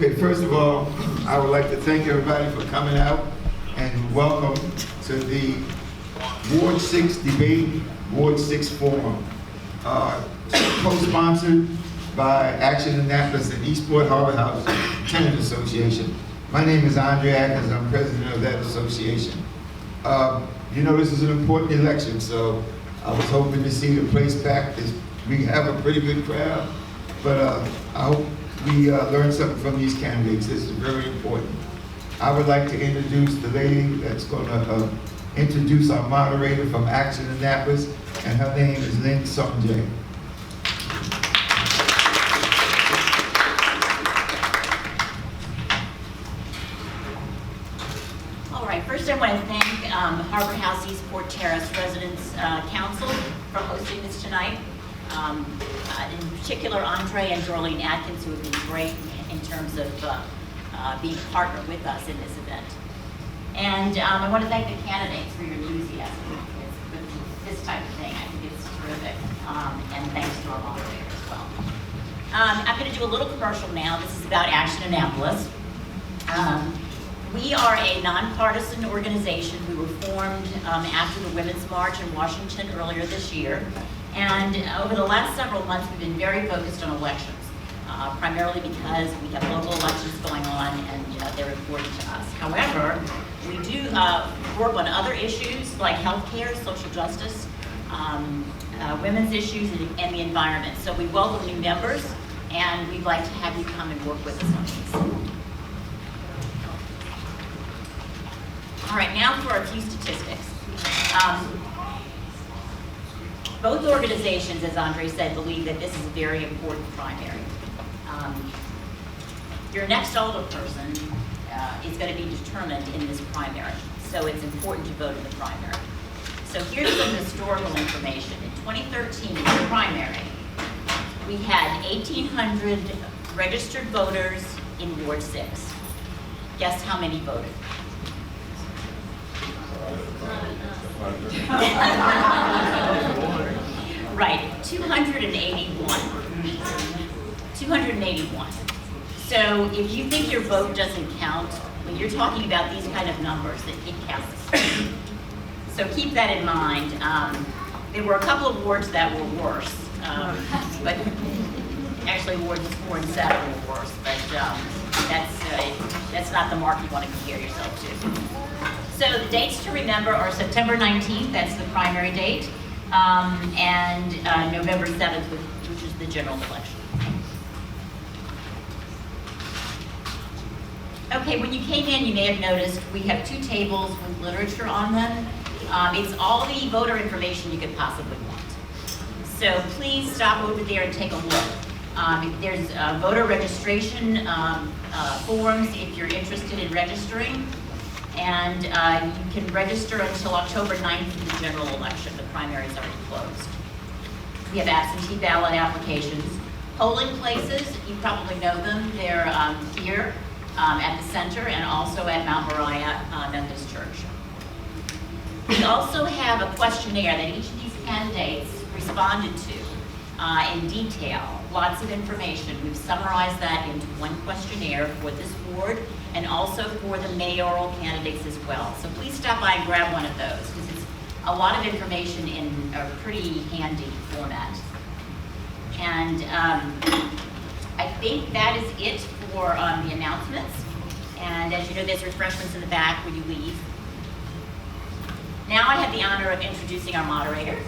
Okay, first of all, I would like to thank everybody for coming out and welcome to the Ward 6 debate, Ward 6 forum, co-sponsored by Action Annapolis and Eastport Harbor House Tenant Association. My name is Andre Atkins. I'm president of that association. You know, this is an important election, so I was hoping to see the place packed. We have a pretty good crowd, but I hope we learn something from these candidates. This is very important. I would like to introduce the lady that's going to introduce our moderator from Action Annapolis, and her name is Lynn Sonjay. All right, first I want to thank Harbor House Eastport Terrace Residents Council for hosting this tonight. In particular, Andre and Dorleen Atkins, who have been great in terms of being a partner with us in this event. And I want to thank the candidates for your enthusiasm with this type of thing. I think it's terrific. And thanks to our moderator as well. I'm going to do a little commercial now. This is about Action Annapolis. We are a nonpartisan organization. We were formed after the Women's March in Washington earlier this year. And over the last several months, we've been very focused on elections, primarily because we have local elections going on and they're important to us. However, we do work on other issues like healthcare, social justice, women's issues, and the environment. So we welcome new members, and we'd like to have you come and work with us on these. All right, now for a few statistics. Both organizations, as Andre said, believe that this is a very important primary. Your next older person is going to be determined in this primary, so it's important to vote in the primary. So here's some historical information. In 2013, in the primary, we had 1,800 registered voters in Ward 6. Guess how many voted? Right, 281. 281. So if you think your vote doesn't count, when you're talking about these kind of numbers, it counts. So keep that in mind. There were a couple of wards that were worse, but actually wards 4 and 7 were worse, but that's not the mark you want to compare yourself to. So the dates to remember are September 19th, that's the primary date, and November 7th, which is the general election. Okay, when you came in, you may have noticed we have 2 tables with literature on them. It's all the voter information you could possibly want. So please stop over there and take a look. There's voter registration forms if you're interested in registering. And you can register until October 9th for the general election. The primary is already closed. We have absentee ballot applications. Polling places, you probably know them. They're here at the center and also at Mount Moriah Methodist Church. We also have a questionnaire that each of these candidates responded to in detail. Lots of information. We've summarized that into one questionnaire for this ward and also for the mayoral candidates as well. So please stop by and grab one of those because it's a lot of information in a pretty handy format. And I think that is it for the announcements. And as you know, there's refreshments in the back when you leave. Now I have the honor of introducing our moderators.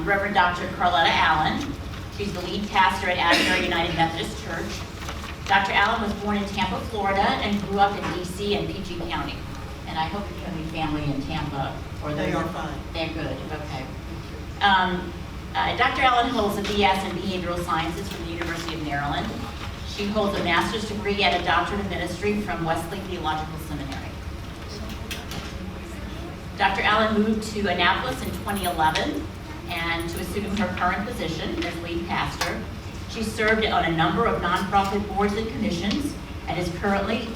Reverend Dr. Carletta Allen. She's the lead pastor at Asbury United Methodist Church. Dr. Allen was born in Tampa, Florida, and grew up in D.C. and PG County. And I hope you have any family in Tampa. Or they are fine. They're good, okay. Dr. Allen holds a BS in Behavioral Sciences from the University of Maryland. She holds a master's degree and a doctorate of ministry from Wesley Theological Seminary. Dr. Allen moved to Annapolis in 2011 and to assume her current position as lead pastor. She served on a number of nonprofit boards and commissions and is currently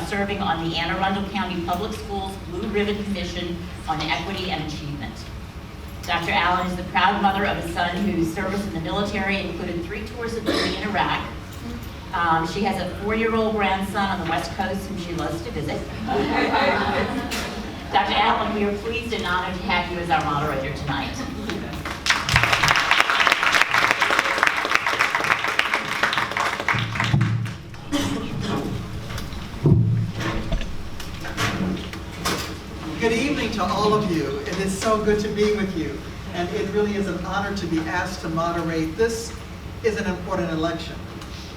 serving on the Anne Arundel County Public Schools Blue Ribbon Commission on Equity and Achievement. Dr. Allen is the proud mother of a son whose service in the military included 3 tours of duty in Iraq, She has a 4-year-old grandson on the West Coast whom she loves to visit. Dr. Allen, we are pleased and honored to have you as our moderator tonight. Good evening to all of you. It is so good to be with you. And it really is an honor to be asked to moderate. This is an important election.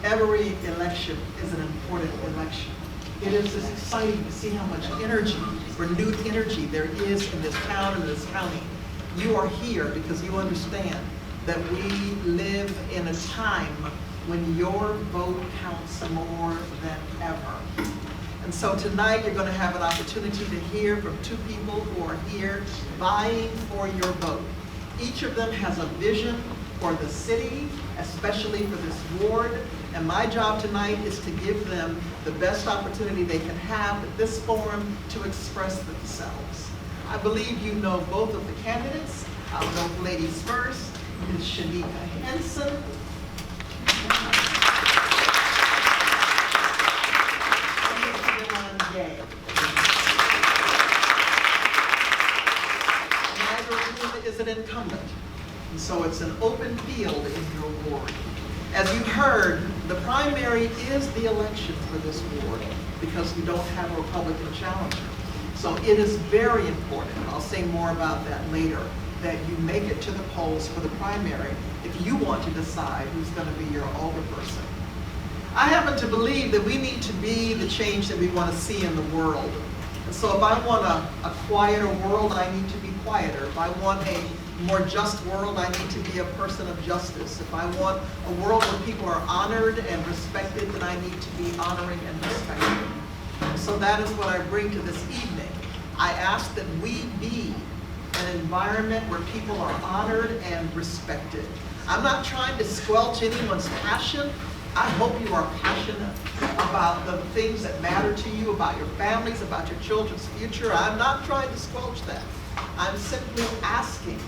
Every election is an important election. It is just exciting to see how much energy, renewed energy there is in this town and this county. You are here because you understand that we live in a time when your vote counts more than ever. And so tonight you're going to have an opportunity to hear from two people who are here vying for your vote. Each of them has a vision for the city, especially for this ward. And my job tonight is to give them the best opportunity they can have at this forum to express themselves. I believe you know both of the candidates. I'll go with ladies first. Ms. Shanika Henson. Neither of whom is an incumbent. And so it's an open field in your ward. As you heard, the primary is the election for this ward because we don't have a Republican challenger. So it is very important, I'll say more about that later, that you make it to the polls for the primary if you want to decide who's going to be your alderperson. I happen to believe that we need to be the change that we want to see in the world. And so if I want a quieter world, I need to be quieter. If I want a more just world, I need to be a person of justice. If I want a world where people are honored and respected, then I need to be honoring and respecting. So that is what I bring to this evening. I ask that we be an environment where people are honored and respected. I'm not trying to squelch anyone's passion. I hope you are passionate about the things that matter to you, about your families, about your children's future. I'm not trying to squelch that. I'm simply asking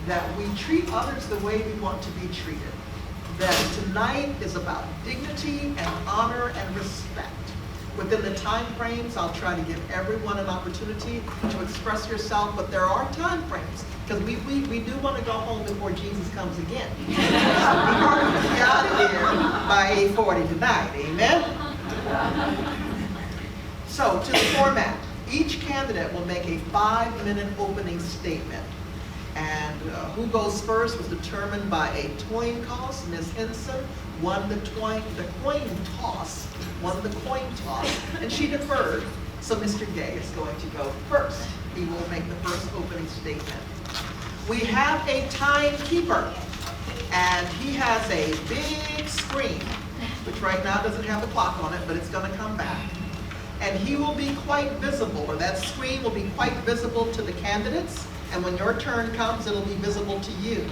that we treat others the way we want to be treated. That tonight is about dignity and honor and respect. Within the time frames, I'll try to give everyone an opportunity to express yourself, but there are time frames, because we do want to go home before Jesus comes again. We want to be out of here by 8:40 tonight, amen? So, to the format. Each candidate will make a 5-minute opening statement. And who goes first was determined by a coin toss. Ms. Henson won the coin toss, and she deferred. So Mr. Gay is going to go first. He will make the first opening statement. We have a timekeeper, and he has a big screen, which right now doesn't have the clock on it, but it's going to come back. And he will be quite visible, or that screen will be quite visible to the candidates. And when your turn comes, it'll be visible to you.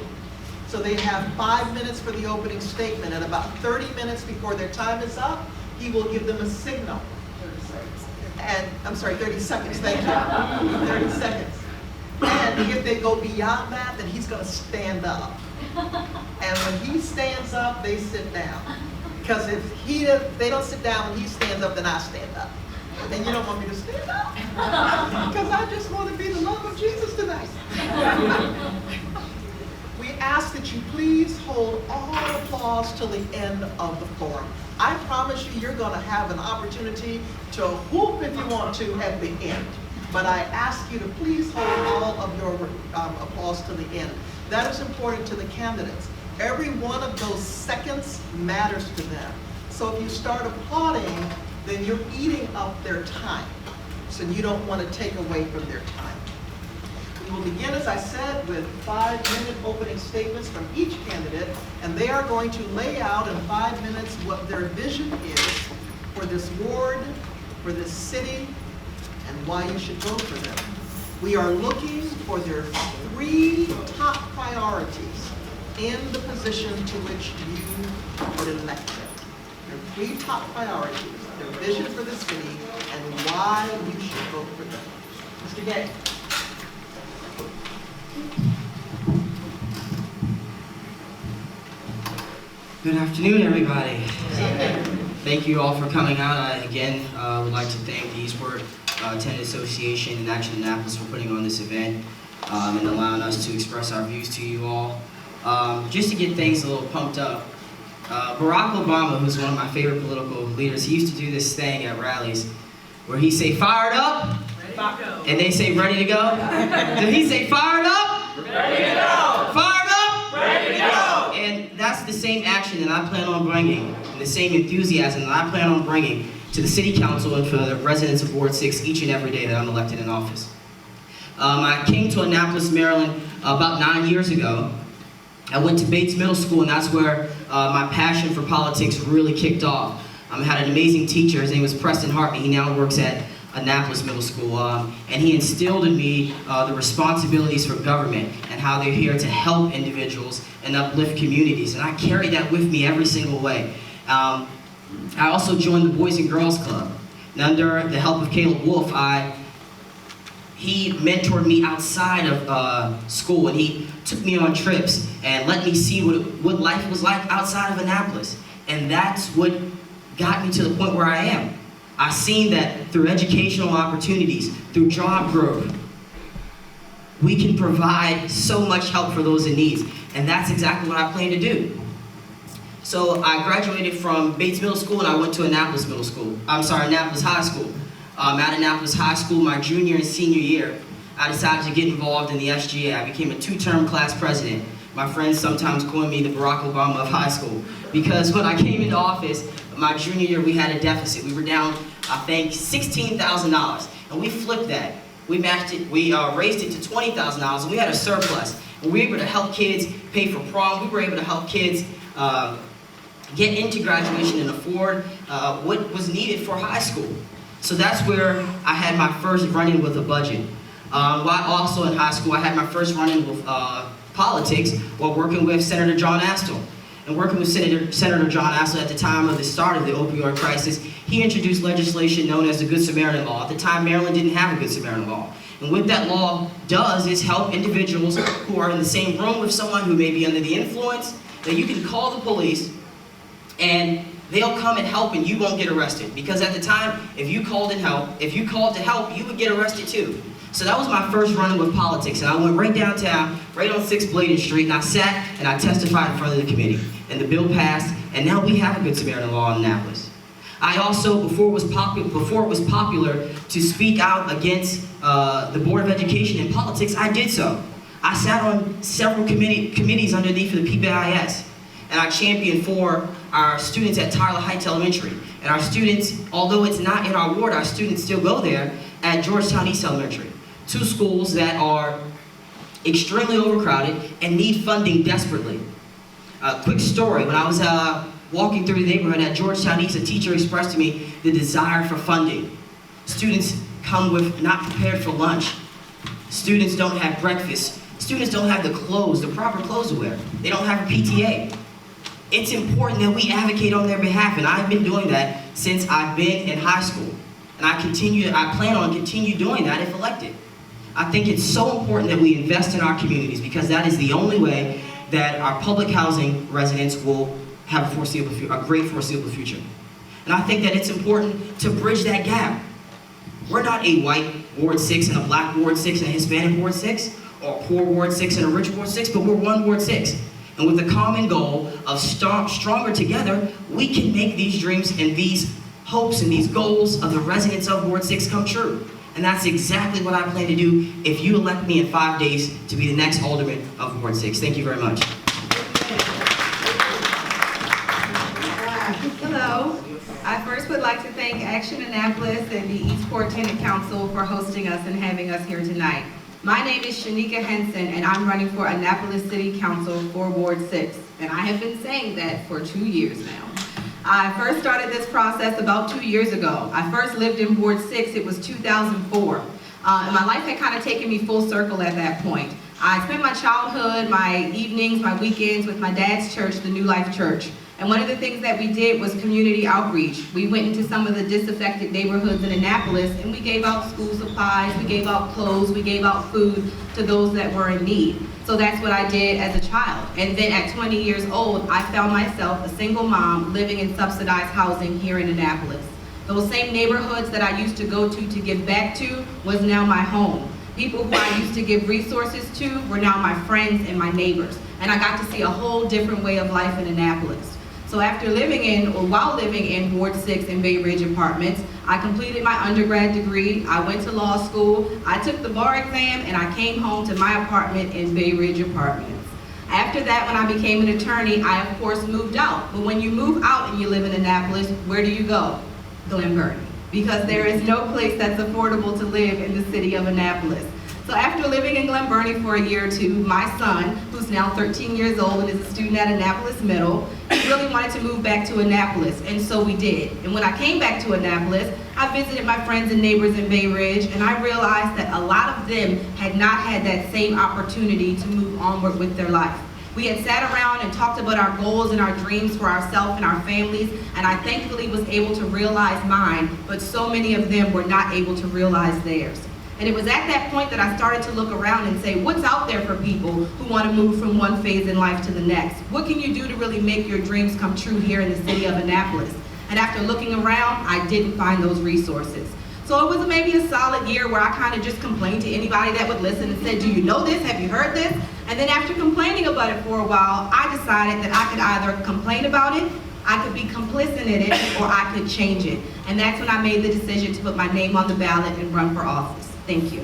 So they have 5 minutes for the opening statement. At about 30 minutes before their time is up, he will give them a signal. And I'm sorry, 30 seconds, thank you. 30 seconds. And if they go beyond that, then he's going to stand up. And when he stands up, they sit down. Because if they don't sit down when he stands up, then I stand up. And you don't want me to stand up? Because I just want to be the love of Jesus tonight. We ask that you please hold all applause till the end of the forum. I promise you, you're going to have an opportunity to whoop if you want to at the end. But I ask you to please hold all of your applause to the end. That is important to the candidates. Every one of those seconds matters to them. So if you start applauding, then you're eating up their time. So you don't want to take away from their time. We will begin, as I said, with 5-minute opening statements from each candidate, and they are going to lay out in 5 minutes what their vision is for this ward, for this city, and why you should vote for them. We are looking for their 3 top priorities in the position to which you would elect them. Their 3 top priorities, their vision for the city, and why you should vote for them. Mr. Gay. Good afternoon, everybody. Thank you all for coming out. I again would like to thank the Eastport Tenant Association and Action Annapolis for putting on this event and allowing us to express our views to you all. Just to get things a little pumped up, Barack Obama, who's one of my favorite political leaders, he used to do this thing at rallies where he say, "Fired up," and they say, "Ready to go." Did he say, "Fired up"? Ready to go. Fired up? Ready to go. And that's the same action that I plan on bringing, and the same enthusiasm that I plan on bringing to the City Council and for the residents of Ward 6 each and every day that I'm elected in office. I came to Annapolis, Maryland about 9 years ago. I went to Bates Middle School, and that's where my passion for politics really kicked off. I had an amazing teacher. His name was Preston Hartney. He now works at Annapolis Middle School, and he instilled in me the responsibilities for government and how they're here to help individuals and uplift communities, and I carry that with me every single way. I also joined the Boys and Girls Club, and under the help of Caleb Wolf, he mentored me outside of school, and he took me on trips and let me see what life was like outside of Annapolis, and that's what got me to the point where I am. I've seen that through educational opportunities, through job growth, we can provide so much help for those in need, and that's exactly what I plan to do. So I graduated from Bates Middle School and I went to Annapolis Middle School. Annapolis High School. At Annapolis High School, my junior and senior year, I decided to get involved in the SGA. I became a 2-term class president. My friends sometimes call me the Barack Obama of high school, because when I came into office, my junior year, we had a deficit. We were down, I think, $16,000, and we flipped that. We matched it, we raised it to $20,000, and we had a surplus. And we were able to help kids pay for prom. We were able to help kids get into graduation and afford what was needed for high school. So that's where I had my first run-in with a budget. While also in high school, I had my first run-in with politics while working with Senator John Astle. And working with Senator John Astle at the time of the start of the opioid crisis, he introduced legislation known as the Good Samaritan Law. At the time, Maryland didn't have a Good Samaritan Law. And what that law does is help individuals who are in the same room with someone who may be under the influence, that you can call the police and they'll come and help and you won't get arrested. Because at the time, if you called to help, you would get arrested too. So that was my first run-in with politics, and I went right downtown, right on 6th Bladen Street, and I sat and I testified in front of the committee. And the bill passed, and now we have a Good Samaritan Law in Annapolis. I also, before it was popular to speak out against the Board of Education in politics, I did so. I sat on several committees underneath the PBIS, and I championed for our students at Tyler Heights Elementary. And our students, although it's not in our ward, our students still go there at Georgetown East Elementary. 2 schools that are extremely overcrowded and need funding desperately. Quick story, when I was walking through the neighborhood at Georgetown East, a teacher expressed to me the desire for funding. Students come with not prepared for lunch. Students don't have breakfast. Students don't have the proper clothes to wear. They don't have a PTA. It's important that we advocate on their behalf, and I've been doing that since I've been in high school. And I plan on continue doing that if elected. I think it's so important that we invest in our communities, because that is the only way that our public housing residents will have a great foreseeable future. And I think that it's important to bridge that gap. We're not a white Ward 6 and a black Ward 6 and a Hispanic Ward 6, or a poor Ward 6 and a rich Ward 6, but we're one Ward 6. And with the common goal of stronger together, we can make these dreams and these hopes and these goals of the residents of Ward 6 come true. And that's exactly what I plan to do if you elect me in 5 days to be the next alderman of Ward 6. Thank you very much. Hello. I first would like to thank Action Annapolis and the Eastport Tenant Council for hosting us and having us here tonight. My name is Shanika Henson, and I'm running for Annapolis City Council for Ward 6. And I have been saying that for 2 years now. I first started this process about 2 years ago. I first lived in Ward 6, it was 2004. And my life had kind of taken me full circle at that point. I spent my childhood, my evenings, my weekends with my dad's church, the New Life Church. And one of the things that we did was community outreach. We went into some of the disaffected neighborhoods in Annapolis, and we gave out school supplies, we gave out clothes, we gave out food to those that were in need. So that's what I did as a child. And then at 20 years old, I found myself a single mom living in subsidized housing here in Annapolis. Those same neighborhoods that I used to go to give back to was now my home. People who I used to give resources to were now my friends and my neighbors. And I got to see a whole different way of life in Annapolis. So after while living in Ward 6 in Bay Ridge Apartments, I completed my undergrad degree, I went to law school, I took the bar exam, and I came home to my apartment in Bay Ridge Apartments. After that, when I became an attorney, I of course moved out. But when you move out and you live in Annapolis, where do you go? Glen Burnie. Because there is no place that's affordable to live in the city of Annapolis. So after living in Glen Burnie for a year or two, my son, who's now 13 years old and is a student at Annapolis Middle, he really wanted to move back to Annapolis, and so we did. And when I came back to Annapolis, I visited my friends and neighbors in Bay Ridge, and I realized that a lot of them had not had that same opportunity to move onward with their life. We had sat around and talked about our goals and our dreams for ourselves and our families, and I thankfully was able to realize mine, but so many of them were not able to realize theirs. And it was at that point that I started to look around and say, what's out there for people who want to move from one phase in life to the next? What can you do to really make your dreams come true here in the city of Annapolis? And after looking around, I didn't find those resources. So it was maybe a solid year where I kind of just complained to anybody that would listen and said, do you know this? Have you heard this? And then after complaining about it for a while, I decided that I could either complain about it, I could be complicit in it, or I could change it. And that's when I made the decision to put my name on the ballot and run for office. Thank you.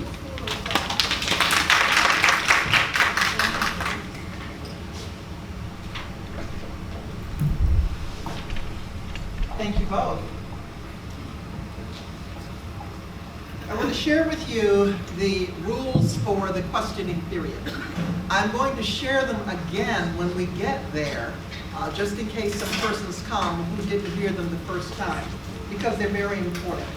Thank you both. I want to share with you the rules for the questioning period. I'm going to share them again when we get there, just in case some persons come who didn't hear them the first time, because they're very important.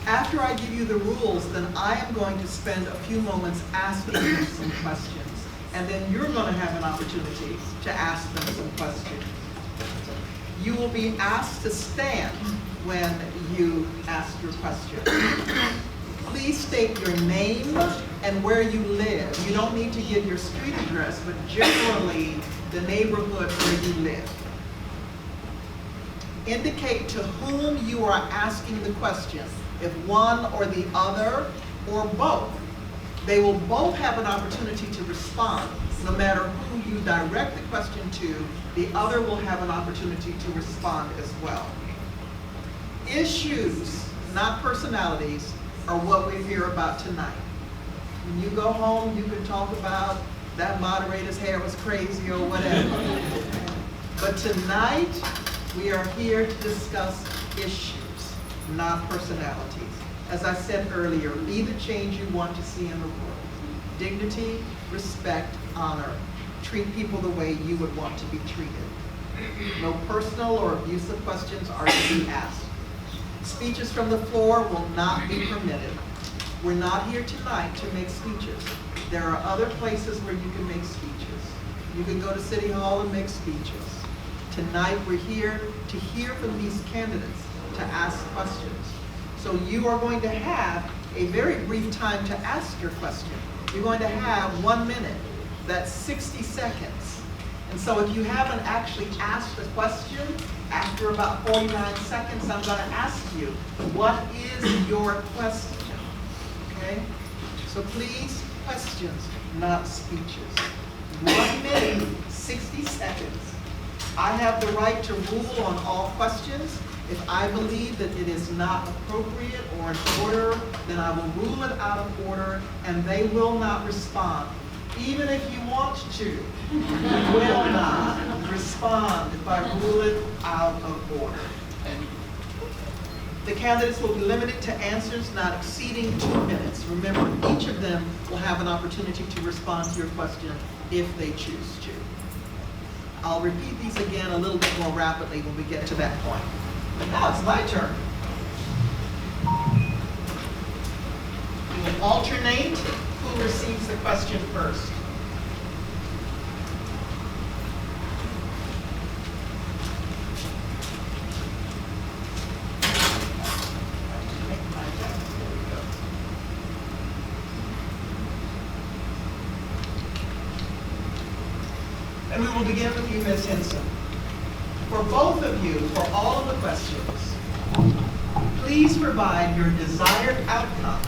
After I give you the rules, then I am going to spend a few moments asking them some questions, and then you're going to have an opportunity to ask them some questions. You will be asked to stand when you ask your question. Please state your name and where you live. You don't need to give your street address, but generally the neighborhood where you live. Indicate to whom you are asking the question. If one or the other or both, they will both have an opportunity to respond. No matter who you direct the question to, the other will have an opportunity to respond as well. Issues, not personalities, are what we hear about tonight. When you go home, you can talk about that moderator's hair was crazy or whatever. But tonight, we are here to discuss issues, not personalities. As I said earlier, be the change you want to see in the world. Dignity, respect, honor. Treat people the way you would want to be treated. No personal or abusive questions are to be asked. Speeches from the floor will not be permitted. We're not here tonight to make speeches. There are other places where you can make speeches. You can go to City Hall and make speeches. Tonight we're here to hear from these candidates, to ask questions. So you are going to have a very brief time to ask your question. You're going to have 1 minute. That's 60 seconds. And so if you haven't actually asked a question, after about 49 seconds, I'm going to ask you, what is your question? Okay? So please, questions, not speeches. 1 minute, 60 seconds. I have the right to rule on all questions. If I believe that it is not appropriate or in order, then I will rule it out of order and they will not respond. Even if you want to, you will not respond if I rule it out of order. The candidates will be limited to answers not exceeding 2 minutes. Remember, each of them will have an opportunity to respond to your question if they choose to. I'll repeat these again a little bit more rapidly when we get to that point. But now it's my turn. We will alternate who receives the question first. will begin with you, Ms. Henson. For both of you, for all of the questions, please provide your desired outcome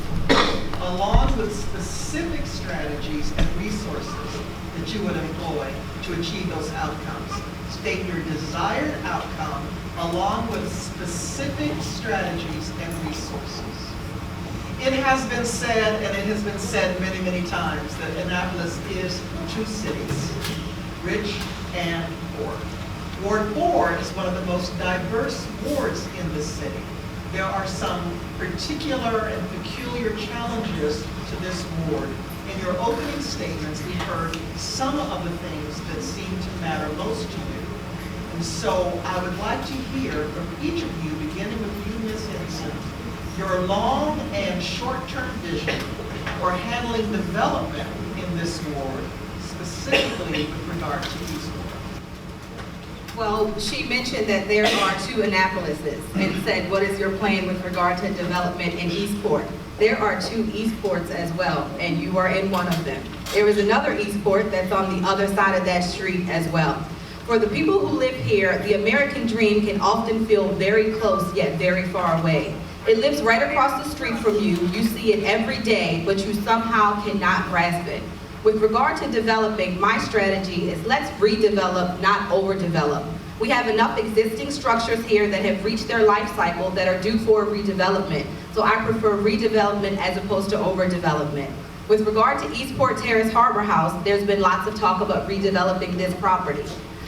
along with specific strategies and resources that you would employ to achieve those outcomes. State your desired outcome along with specific strategies and resources. It has been said, and it has been said many, many times, that Annapolis is two cities, rich and poor. Ward 4 is one of the most diverse wards in the city. There are some particular and peculiar challenges to this ward. In your opening statements, we heard some of the things that seem to matter most to you. And so I would like to hear from each of you, beginning with you, Ms. Henson, your long and short-term vision for handling development in this ward, specifically with regard to East Ward. Well, she mentioned that there are two Annapolises and said, what is your plan with regard to development in Eastport? There are two Eastports as well, and you are in one of them. There is another Eastport that's on the other side of that street as well. For the people who live here, the American dream can often feel very close yet very far away. It lives right across the street from you. You see it every day, but you somehow cannot grasp it. With regard to developing, my strategy is let's redevelop, not overdevelop. We have enough existing structures here that have reached their life cycle that are due for redevelopment. So I prefer redevelopment as opposed to overdevelopment. With regard to Eastport Terrace Harbor House, there's been lots of talk about redeveloping this property.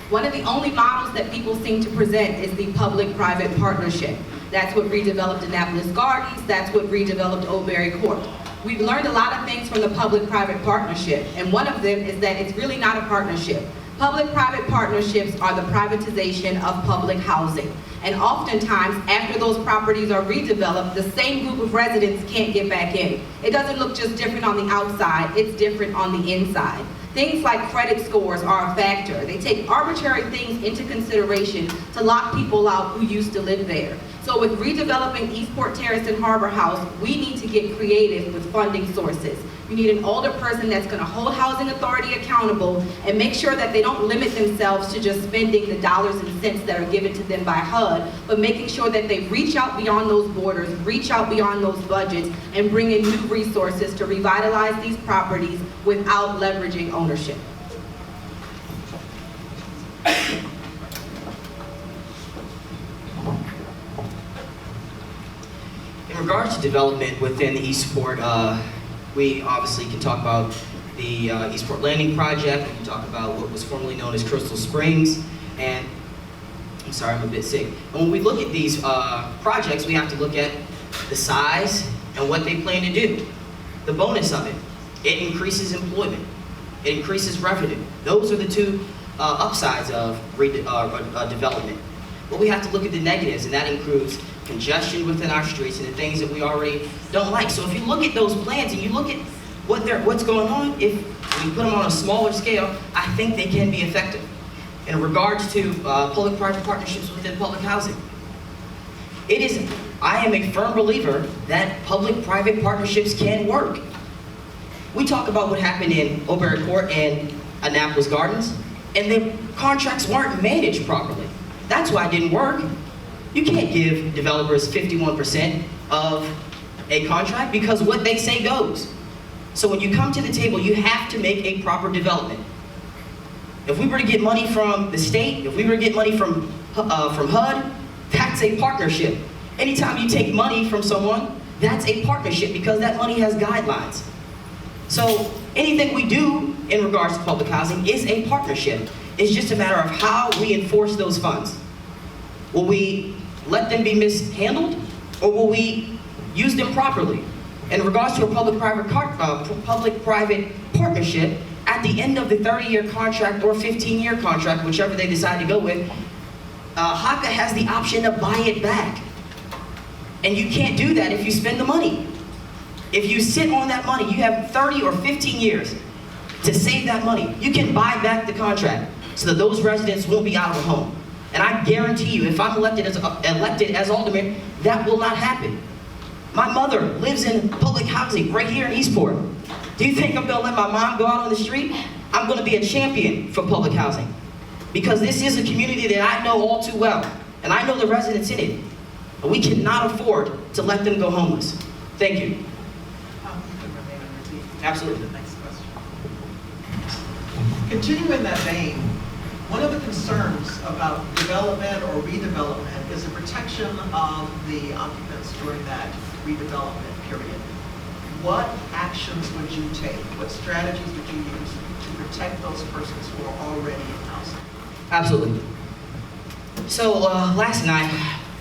One of the only models that people seem to present is the public-private partnership. That's what redeveloped Annapolis Gardens, that's what redeveloped Oldbury Court. We've learned a lot of things from the public-private partnership, and one of them is that it's really not a partnership. Public-private partnerships are the privatization of public housing. And oftentimes, after those properties are redeveloped, the same group of residents can't get back in. It doesn't look just different on the outside, it's different on the inside. Things like credit scores are a factor. They take arbitrary things into consideration to lock people out who used to live there. So with redeveloping Eastport Terrace and Harbor House, we need to get creative with funding sources. You need an older person that's going to hold Housing Authority accountable and make sure that they don't limit themselves to just spending the dollars and cents that are given to them by HUD, but making sure that they reach out beyond those borders, reach out beyond those budgets, and bring in new resources to revitalize these properties without leveraging ownership. In regards to development within the Eastport, we obviously can talk about the Eastport Landing Project. We can talk about what was formerly known as Crystal Springs. And I'm sorry, I'm a bit sick. And when we look at these projects, we have to look at the size and what they plan to do. The bonus of it, it increases employment. It increases revenue. Those are the two upsides of development. But we have to look at the negatives, and that includes congestion within our streets and the things that we already don't like. So if you look at those plans and you look at what's going on, if we put them on a smaller scale, I think they can be effective. In regards to public-private partnerships within public housing, I am a firm believer that public-private partnerships can work. We talk about what happened in Oldbury Court and Annapolis Gardens, and the contracts weren't managed properly. That's why it didn't work. You can't give developers 51% of a contract because what they say goes. So when you come to the table, you have to make a proper development. If we were to get money from the state, if we were to get money from HUD, that's a partnership. Anytime you take money from someone, that's a partnership because that money has guidelines. So anything we do in regards to public housing is a partnership. It's just a matter of how we enforce those funds. Will we let them be mishandled, or will we use them properly? In regards to a public-private partnership, at the end of the 30-year contract or 15-year contract, whichever they decide to go with, HACA has the option to buy it back. And you can't do that if you spend the money. If you sit on that money, you have 30 or 15 years to save that money. You can buy back the contract so that those residents won't be out of a home. And I guarantee you, if I'm elected as alderman, that will not happen. My mother lives in public housing right here in Eastport. Do you think I'm gonna let my mom go out on the street? I'm gonna be a champion for public housing. because this is a community that I know all too well, and I know the residents in it. And we cannot afford to let them go homeless. Thank you. You can remain on your seat. Absolutely. The next question. Continuing that vein, one of the concerns about development or redevelopment is the protection of the occupants during that redevelopment period. What actions would you take? What strategies would you use to protect those persons who are already in housing? Absolutely. So last night,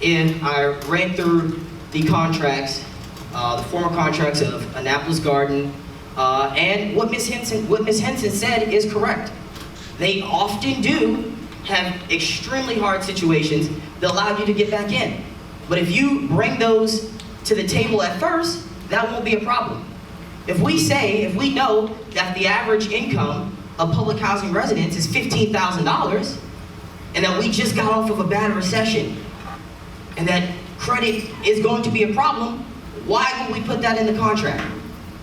I read through the contracts, the former contracts of Annapolis Garden, and what Ms. Henson said is correct. They often do have extremely hard situations that allow you to get back in. But if you bring those to the table at first, that won't be a problem. If we know that the average income of public housing residents is $15,000, and that we just got off of a bad recession, and that credit is going to be a problem, why would we put that in the contract?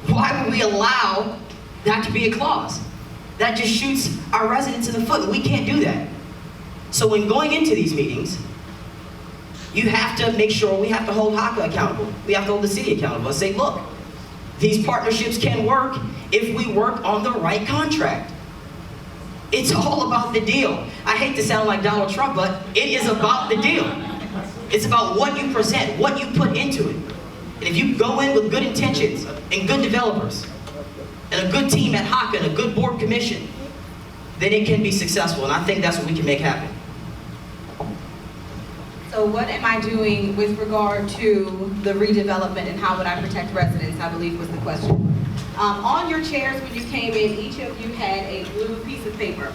Why would we allow that to be a clause? That just shoots our residents in the foot, and we can't do that. So when going into these meetings, you have to make sure we have to hold HACA accountable. We have to hold the city accountable and say, look, these partnerships can work if we work on the right contract. It's all about the deal. I hate to sound like Donald Trump, but it is about the deal. It's about what you present, what you put into it. And if you go in with good intentions and good developers and a good team at HACA and a good board commission, then it can be successful. And I think that's what we can make happen. So what am I doing with regard to the redevelopment and how would I protect residents, I believe was the question. On your chairs when you came in, each of you had a blue piece of paper.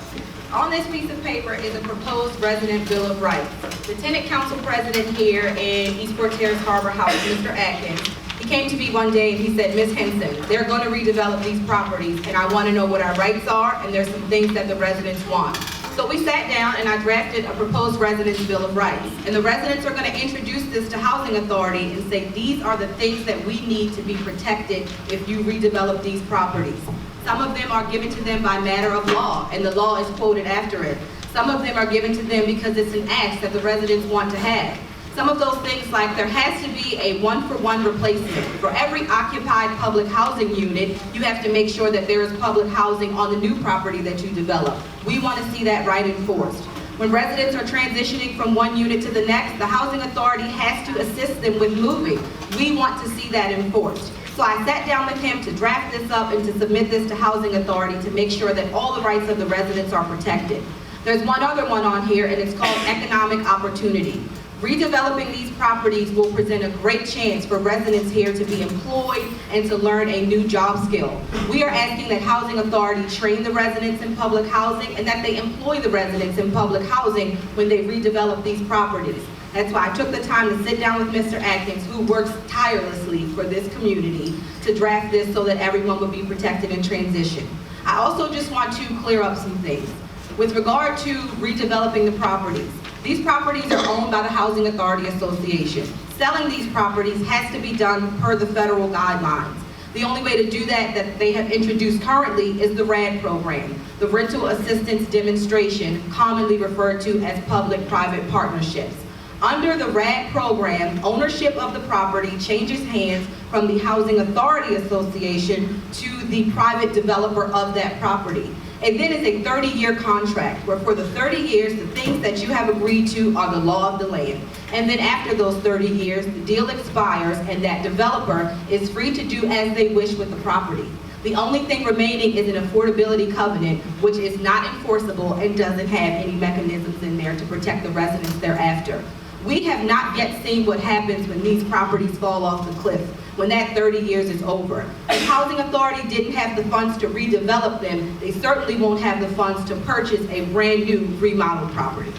On this piece of paper is a proposed resident bill of rights. The tenant council president here in Eastport Terrace Harbor House, Mr. Atkins, he came to me one day and he said, Ms. Henson, they're going to redevelop these properties and I want to know what our rights are and there's some things that the residents want. So we sat down and I drafted a proposed residents bill of rights. And the residents are going to introduce this to Housing Authority and say, these are the things that we need to be protected if you redevelop these properties. Some of them are given to them by matter of law, and the law is quoted after it. Some of them are given to them because it's an act that the residents want to have. Some of those things, like there has to be a one-for-one replacement. For every occupied public housing unit, you have to make sure that there is public housing on the new property that you develop. We want to see that right enforced. When residents are transitioning from one unit to the next, the Housing Authority has to assist them with moving. We want to see that enforced. So I sat down with him to draft this up and to submit this to Housing Authority to make sure that all the rights of the residents are protected. There's one other one on here, and it's called economic opportunity. Redeveloping these properties will present a great chance for residents here to be employed and to learn a new job skill. We are asking that Housing Authority train the residents in public housing and that they employ the residents in public housing when they redevelop these properties. That's why I took the time to sit down with Mr. Atkins, who works tirelessly for this community, to draft this so that everyone would be protected in transition. I also just want to clear up some things. With regard to redeveloping the properties, these properties are owned by the Housing Authority Association. Selling these properties has to be done per the federal guidelines. The only way to do that they have introduced currently is the RAD program, the Rental Assistance Demonstration, commonly referred to as public-private partnerships. Under the RAD program, ownership of the property changes hands from the Housing Authority Association to the private developer of that property. And then it's a 30-year contract where for the 30 years, the things that you have agreed to are the law of the land. And then after those 30 years, the deal expires and that developer is free to do as they wish with the property. The only thing remaining is an affordability covenant, which is not enforceable and doesn't have any mechanisms in there to protect the residents thereafter. We have not yet seen what happens when these properties fall off the cliff, when that 30 years is over. If Housing Authority didn't have the funds to redevelop them, they certainly won't have the funds to purchase a brand new remodeled property.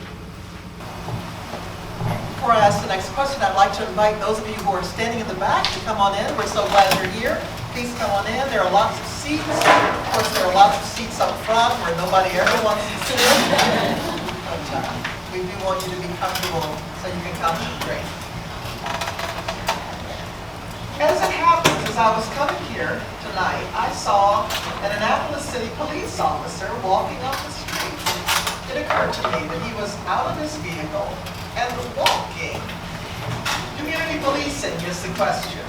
Before I ask the next question, I'd like to invite those of you who are standing in the back to come on in. We're so glad you're here. Please come on in. There are lots of seats. Of course, there are lots of seats up front where nobody ever wants to sit in. But we do want you to be comfortable so you can concentrate. As it happens, as I was coming here tonight, I saw an Annapolis City police officer walking up the street. it occurred to me that he was out of his vehicle and walking. Community policing is the question.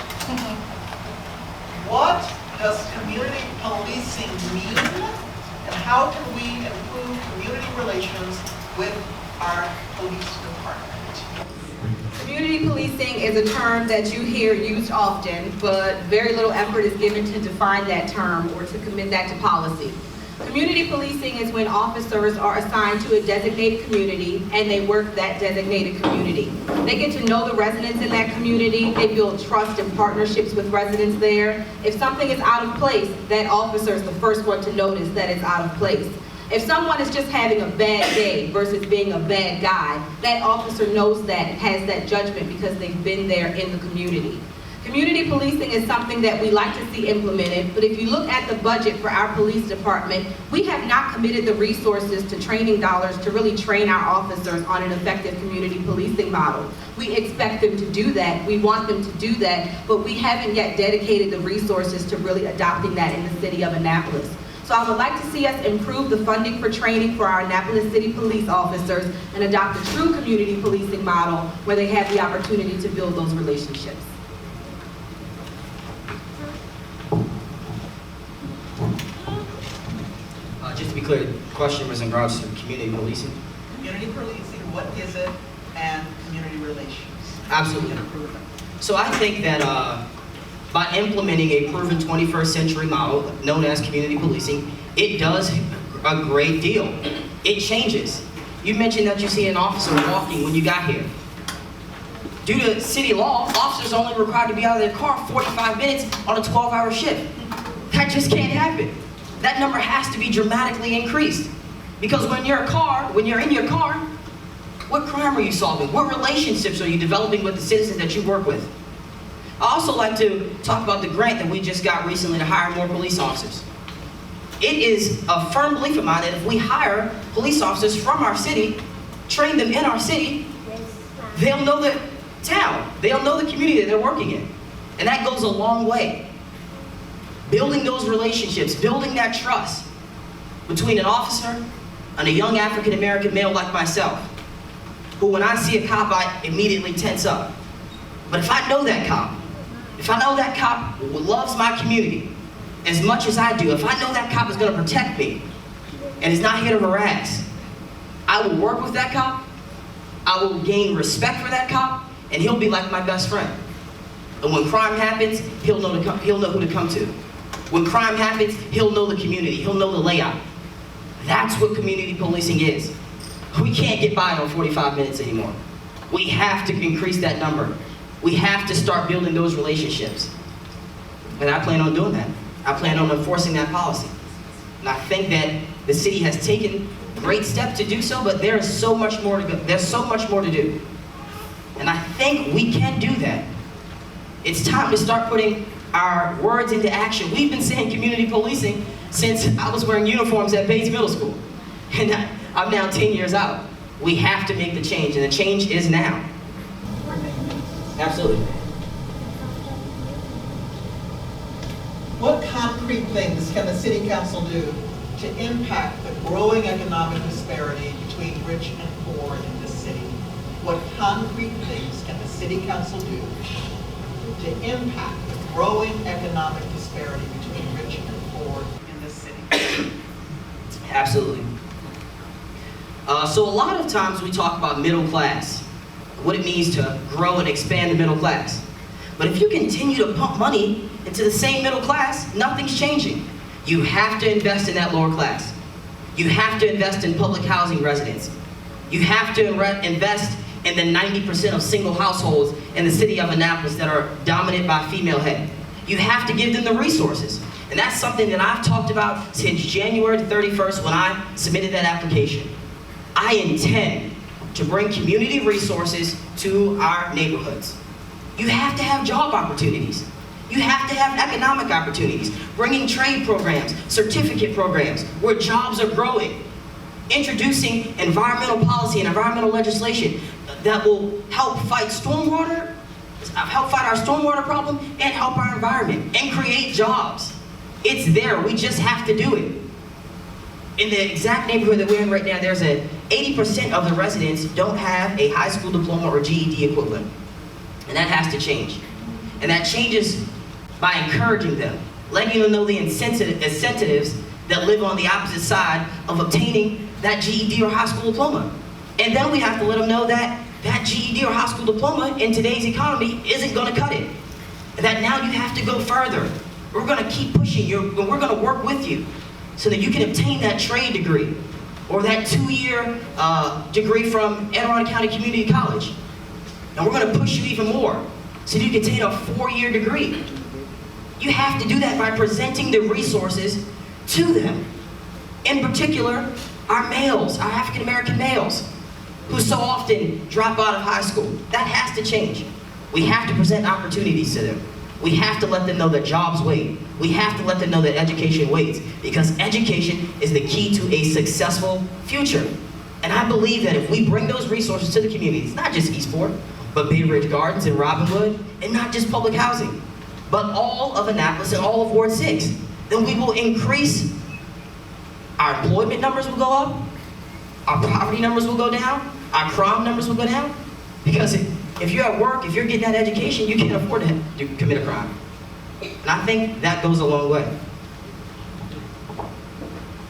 What does community policing mean? And how can we improve community relations with our police department? Community policing is a term that you hear used often, but very little effort is given to define that term or to commit that to policy. Community policing is when officers are assigned to a designated community and they work that designated community. They get to know the residents in that community, they build trust and partnerships with residents there. If something is out of place, that officer is the first one to notice that it's out of place. If someone is just having a bad day versus being a bad guy, that officer knows that and has that judgment because they've been there in the community. Community policing is something that we like to see implemented, but if you look at the budget for our police department, we have not committed the resources to training dollars to really train our officers on an effective community policing model. We expect them to do that, we want them to do that, but we haven't yet dedicated the resources to really adopting that in the city of Annapolis. So I would like to see us improve the funding for training for our Annapolis City police officers and adopt a true community policing model where they have the opportunity to build those relationships. Just to be clear, the question was in regards to community policing? Community policing, what is it, and community relations? Absolutely. We can improve them. So I think that by implementing a proven 21st century model known as community policing, it does a great deal. It changes. You mentioned that you see an officer walking when you got here. Due to city law, officers are only required to be out of their car 45 minutes on a 12-hour shift. That just can't happen. That number has to be dramatically increased. Because when you're in your car, what crime are you solving? What relationships are you developing with the citizens that you work with? I also like to talk about the grant that we just got recently to hire more police officers. It is a firm belief of mine that if we hire police officers from our city, train them in our city, they'll know the town, they'll know the community that they're working in. And that goes a long way. Building those relationships, building that trust between an officer and a young African American male like myself, who when I see a cop, I immediately tense up. But if I know that cop, if I know that cop loves my community as much as I do, if I know that cop is going to protect me and is not here to harass, I will work with that cop, I will gain respect for that cop, and he'll be like my best friend. And when crime happens, he'll know who to come to. When crime happens, he'll know the community, he'll know the layout. That's what community policing is. We can't get by on 45 minutes anymore. We have to increase that number. We have to start building those relationships. And I plan on doing that. I plan on enforcing that policy. And I think that the city has taken great steps to do so, but there is so much more to go. There's so much more to do. And I think we can do that. It's time to start putting our words into action. We've been saying community policing since I was wearing uniforms at Bates Middle School. And I'm now 10 years out. We have to make the change, and the change is now. Absolutely. What concrete things can the city council do to impact the growing economic disparity between rich and poor in this city? What concrete things can the city council do to impact the growing economic disparity between rich and poor in this city? Absolutely. So a lot of times we talk about middle class, what it means to grow and expand the middle class. But if you continue to pump money into the same middle class, nothing's changing. You have to invest in that lower class. You have to invest in public housing residents. You have to invest in the 90% of single households in the city of Annapolis that are dominated by female head. You have to give them the resources. And that's something that I've talked about since January 31st when I submitted that application. I intend to bring community resources to our neighborhoods. You have to have job opportunities. You have to have economic opportunities, bringing trade programs, certificate programs, where jobs are growing, introducing environmental policy and environmental legislation that will help fight stormwater, help fight our stormwater problem, and help our environment, and create jobs. It's there, we just have to do it. In the exact neighborhood that we're in right now, there's a 80% of the residents don't have a high school diploma or GED equivalent. And that has to change. And that changes by encouraging them, letting them know the incentives that live on the opposite side of obtaining that GED or high school diploma. And then we have to let them know that that GED or high school diploma in today's economy isn't going to cut it. And that now you have to go further. We're going to keep pushing you, and we're going to work with you so that you can obtain that trade degree or that 2-year degree from Anne Arundel County Community College. And we're going to push you even more so that you can take a 4-year degree. You have to do that by presenting the resources to them. In particular, our males, our African American males, who so often drop out of high school. That has to change. We have to present opportunities to them. We have to let them know that jobs wait. We have to let them know that education waits, because education is the key to a successful future. And I believe that if we bring those resources to the communities, not just Eastport, but Bay Ridge Gardens and Robinwood, and not just public housing, but all of Annapolis and all of Ward 6, then we will increase, our employment numbers will go up, our poverty numbers will go down, our crime numbers will go down. Because if you're at work, if you're getting that education, you can't afford to commit a crime. And I think that goes a long way.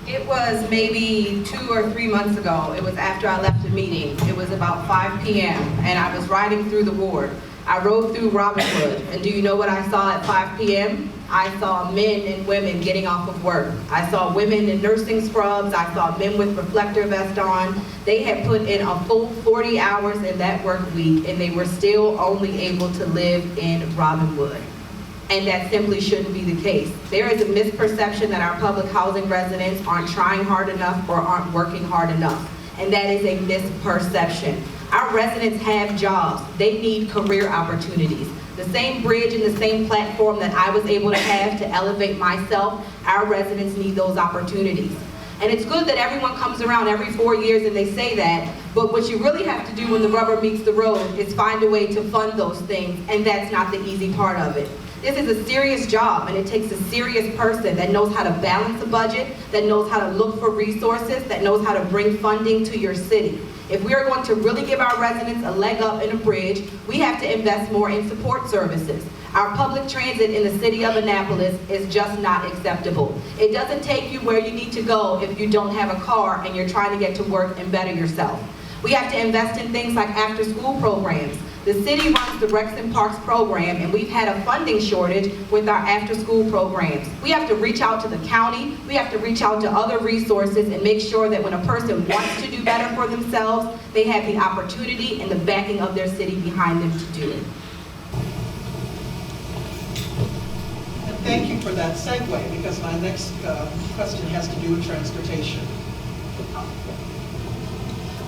It was maybe 2 or 3 months ago. It was after I left the meeting. It was about 5 p.m. and I was riding through the ward. I rode through Robinwood, and do you know what I saw at 5 p.m.? I saw men and women getting off of work. I saw women in nursing scrubs. I saw men with reflector vests on. They had put in a full 40 hours in that work week, and they were still only able to live in Robinwood. And that simply shouldn't be the case. There is a misperception that our public housing residents aren't trying hard enough or aren't working hard enough. And that is a misperception. Our residents have jobs. They need career opportunities. The same bridge and the same platform that I was able to have to elevate myself, our residents need those opportunities. And it's good that everyone comes around every 4 years and they say that, but what you really have to do when the rubber meets the road is find a way to fund those things, and that's not the easy part of it. This is a serious job, and it takes a serious person that knows how to balance a budget, that knows how to look for resources, that knows how to bring funding to your city. If we are going to really give our residents a leg up and a bridge, we have to invest more in support services. Our public transit in the city of Annapolis is just not acceptable. It doesn't take you where you need to go if you don't have a car and you're trying to get to work and better yourself. We have to invest in things like after-school programs. The city runs the Recs and Parks program, and we've had a funding shortage with our after-school programs. We have to reach out to the county, we have to reach out to other resources and make sure that when a person wants to do better for themselves, they have the opportunity and the backing of their city behind them to do it. And thank you for that segue, because my next question has to do with transportation.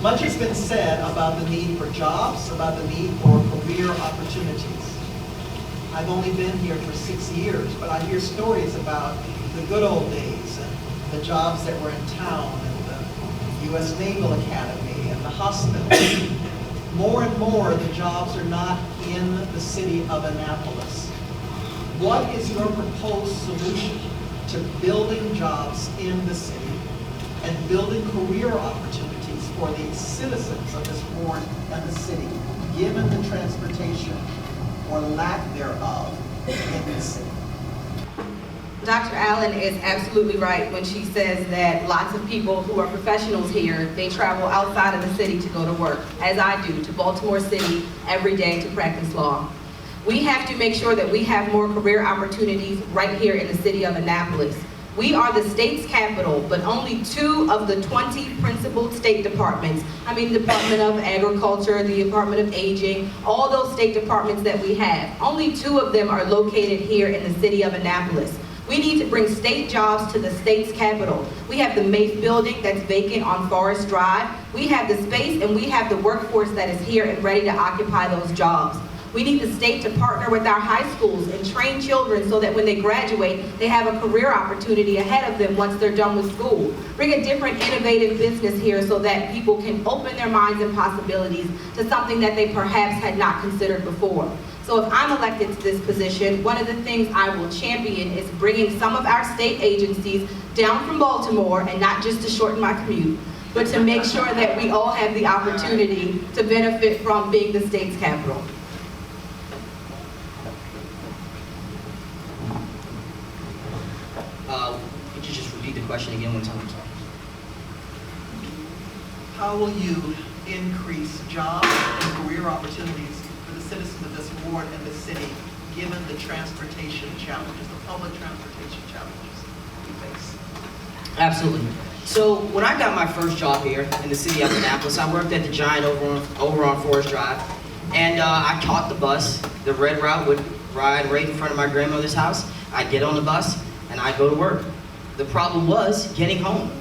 Much has been said about the need for jobs, about the need for career opportunities. I've only been here for 6 years, but I hear stories about the good old days and the jobs that were in town and the U.S. Naval Academy and the hospital. More and more, the jobs are not in the city of Annapolis. What is your proposed solution to building jobs in the city and building career opportunities for the citizens of this ward and the city, given the transportation or lack thereof in this city? Dr. Allen is absolutely right when she says that lots of people who are professionals here, they travel outside of the city to go to work, as I do, to Baltimore City every day to practice law. We have to make sure that we have more career opportunities right here in the city of Annapolis. We are the state's capital, but only 2 of the 20 principal state departments, the Department of Agriculture, the Department of Aging, all those state departments that we have, only 2 of them are located here in the city of Annapolis. We need to bring state jobs to the state's capital. We have the Mace building that's vacant on Forest Drive. We have the space and we have the workforce that is here and ready to occupy those jobs. We need the state to partner with our high schools and train children so that when they graduate, they have a career opportunity ahead of them once they're done with school. Bring a different innovative business here so that people can open their minds and possibilities to something that they perhaps had not considered before. So if I'm elected to this position, one of the things I will champion is bringing some of our state agencies down from Baltimore, and not just to shorten my commute, but to make sure that we all have the opportunity to benefit from being the state's capital. Could you just repeat the question again one time? Sorry. How will you increase jobs and career opportunities for the citizens of this ward and the city, given the transportation challenges, the public transportation challenges we face? Absolutely. So when I got my first job here in the city of Annapolis, I worked at the Giant over on Forest Drive, and I caught the bus. The red route would ride right in front of my grandmother's house. I'd get on the bus and I'd go to work. The problem was getting home.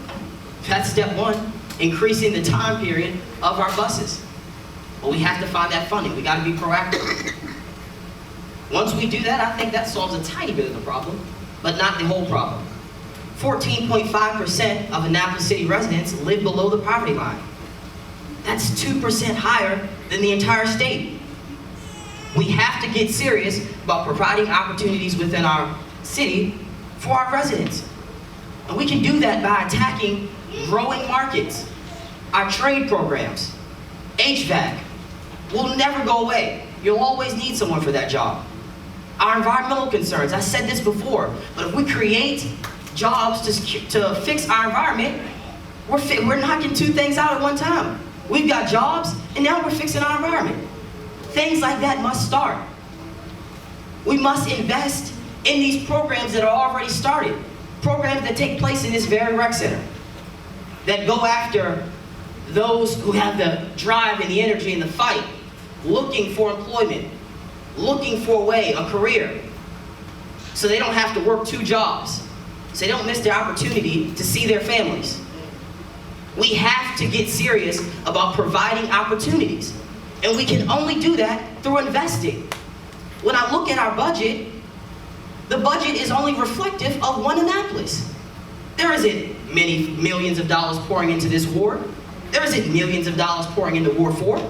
That's step one, increasing the time period of our buses. But we have to find that funding. We got to be proactive. Once we do that, I think that solves a tiny bit of the problem, but not the whole problem. 14.5% of Annapolis City residents live below the poverty line. That's 2% higher than the entire state. We have to get serious about providing opportunities within our city for our residents. And we can do that by attacking growing markets. Our trade programs, HVAC, will never go away. You'll always need someone for that job. Our environmental concerns, I said this before, but if we create jobs to fix our environment, we're knocking two things out at one time. We've got jobs, and now we're fixing our environment. Things like that must start. We must invest in these programs that are already started. Programs that take place in this very rec center. That go after those who have the drive and the energy and the fight, looking for employment, looking for a way, a career, so they don't have to work two jobs, so they don't miss their opportunity to see their families. We have to get serious about providing opportunities, and we can only do that through investing. When I look at our budget, the budget is only reflective of one Annapolis. There isn't many millions of dollars pouring into this ward. There isn't millions of dollars pouring into Ward 4.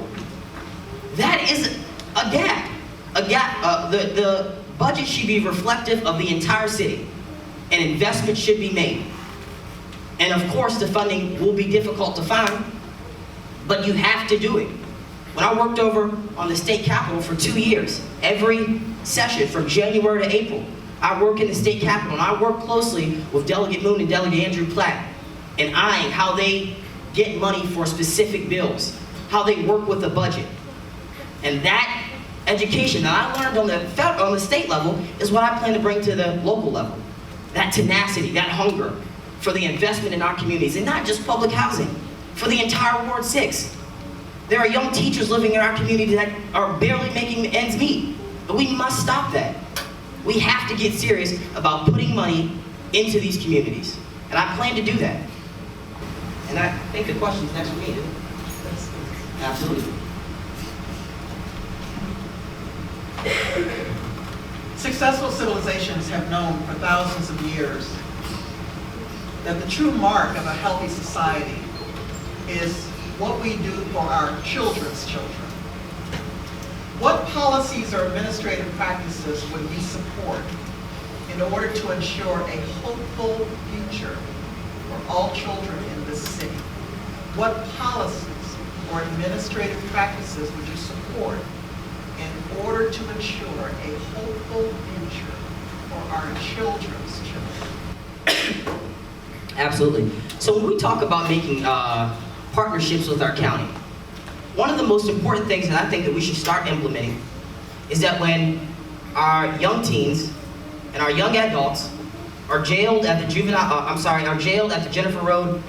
That is a gap. The budget should be reflective of the entire city, and investment should be made. And of course, the funding will be difficult to find, but you have to do it. When I worked over on the state capitol for 2 years, every session from January to April, I work in the state capitol, and I work closely with Delegate Moon and Delegate Andrew Platt, and eyeing how they get money for specific bills, how they work with the budget. And that education that I learned on the state level is what I plan to bring to the local level. That tenacity, that hunger for the investment in our communities, and not just public housing, for the entire Ward 6. There are young teachers living in our community that are barely making ends meet, but we must stop that. We have to get serious about putting money into these communities, and I plan to do that. And I think the question's next for me, isn't it? Absolutely. Successful civilizations have known for thousands of years that the true mark of a healthy society is what we do for our children's children. What policies or administrative practices would you support in order to ensure a hopeful future for all children in this city? What policies or administrative practices would you support in order to ensure a hopeful future for our children's children? Absolutely. So when we talk about making partnerships with our county, one of the most important things that I think that we should start implementing is that when our young teens and our young adults are jailed at the are jailed at the Jennifer Road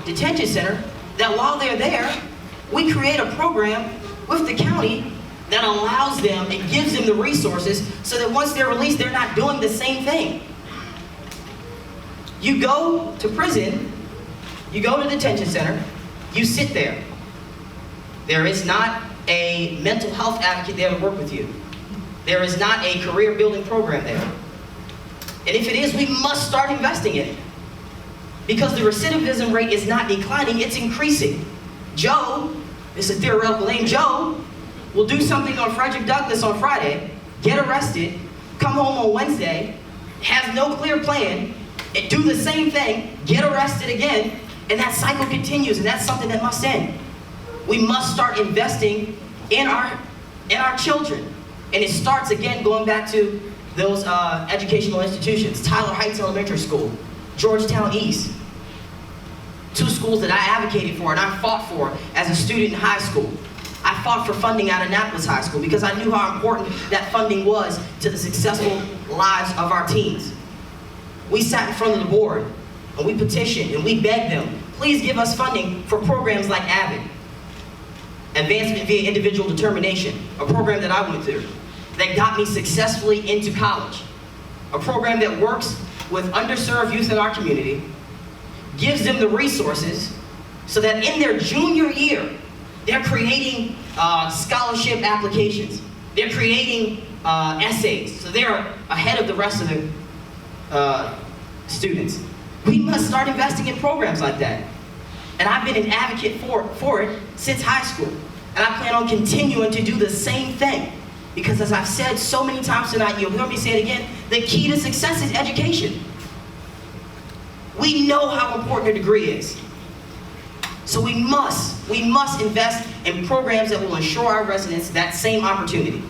Detention Center, that while they're there, we create a program with the county that allows them and gives them the resources so that once they're released, they're not doing the same thing. You go to prison, you go to the detention center, you sit there. There is not a mental health advocate there to work with you. There is not a career building program there. And if it is, we must start investing in it. Because the recidivism rate is not declining, it's increasing. Joe, it's a theoretical name, Joe, will do something on Frederick Douglass on Friday, get arrested, come home on Wednesday, has no clear plan, and do the same thing, get arrested again, And that cycle continues, and that's something that must end. We must start investing in our children. And it starts, again, going back to those educational institutions. Tyler Heights Elementary School, Georgetown East. 2 schools that I advocated for and I fought for as a student in high school. I fought for funding at Annapolis High School because I knew how important that funding was to the successful lives of our teens. We sat in front of the board and we petitioned and we begged them, please give us funding for programs like AVID, Advancement via Individual Determination, a program that I went through that got me successfully into college. A program that works with underserved youth in our community, gives them the resources so that in their junior year, they're creating scholarship applications. They're creating essays, so they're ahead of the rest of the students. We must start investing in programs like that. And I've been an advocate for it since high school. And I plan on continuing to do the same thing. Because as I've said so many times tonight, you'll hear me say it again, the key to success is education. We know how important a degree is. So we must invest in programs that will ensure our residents that same opportunity.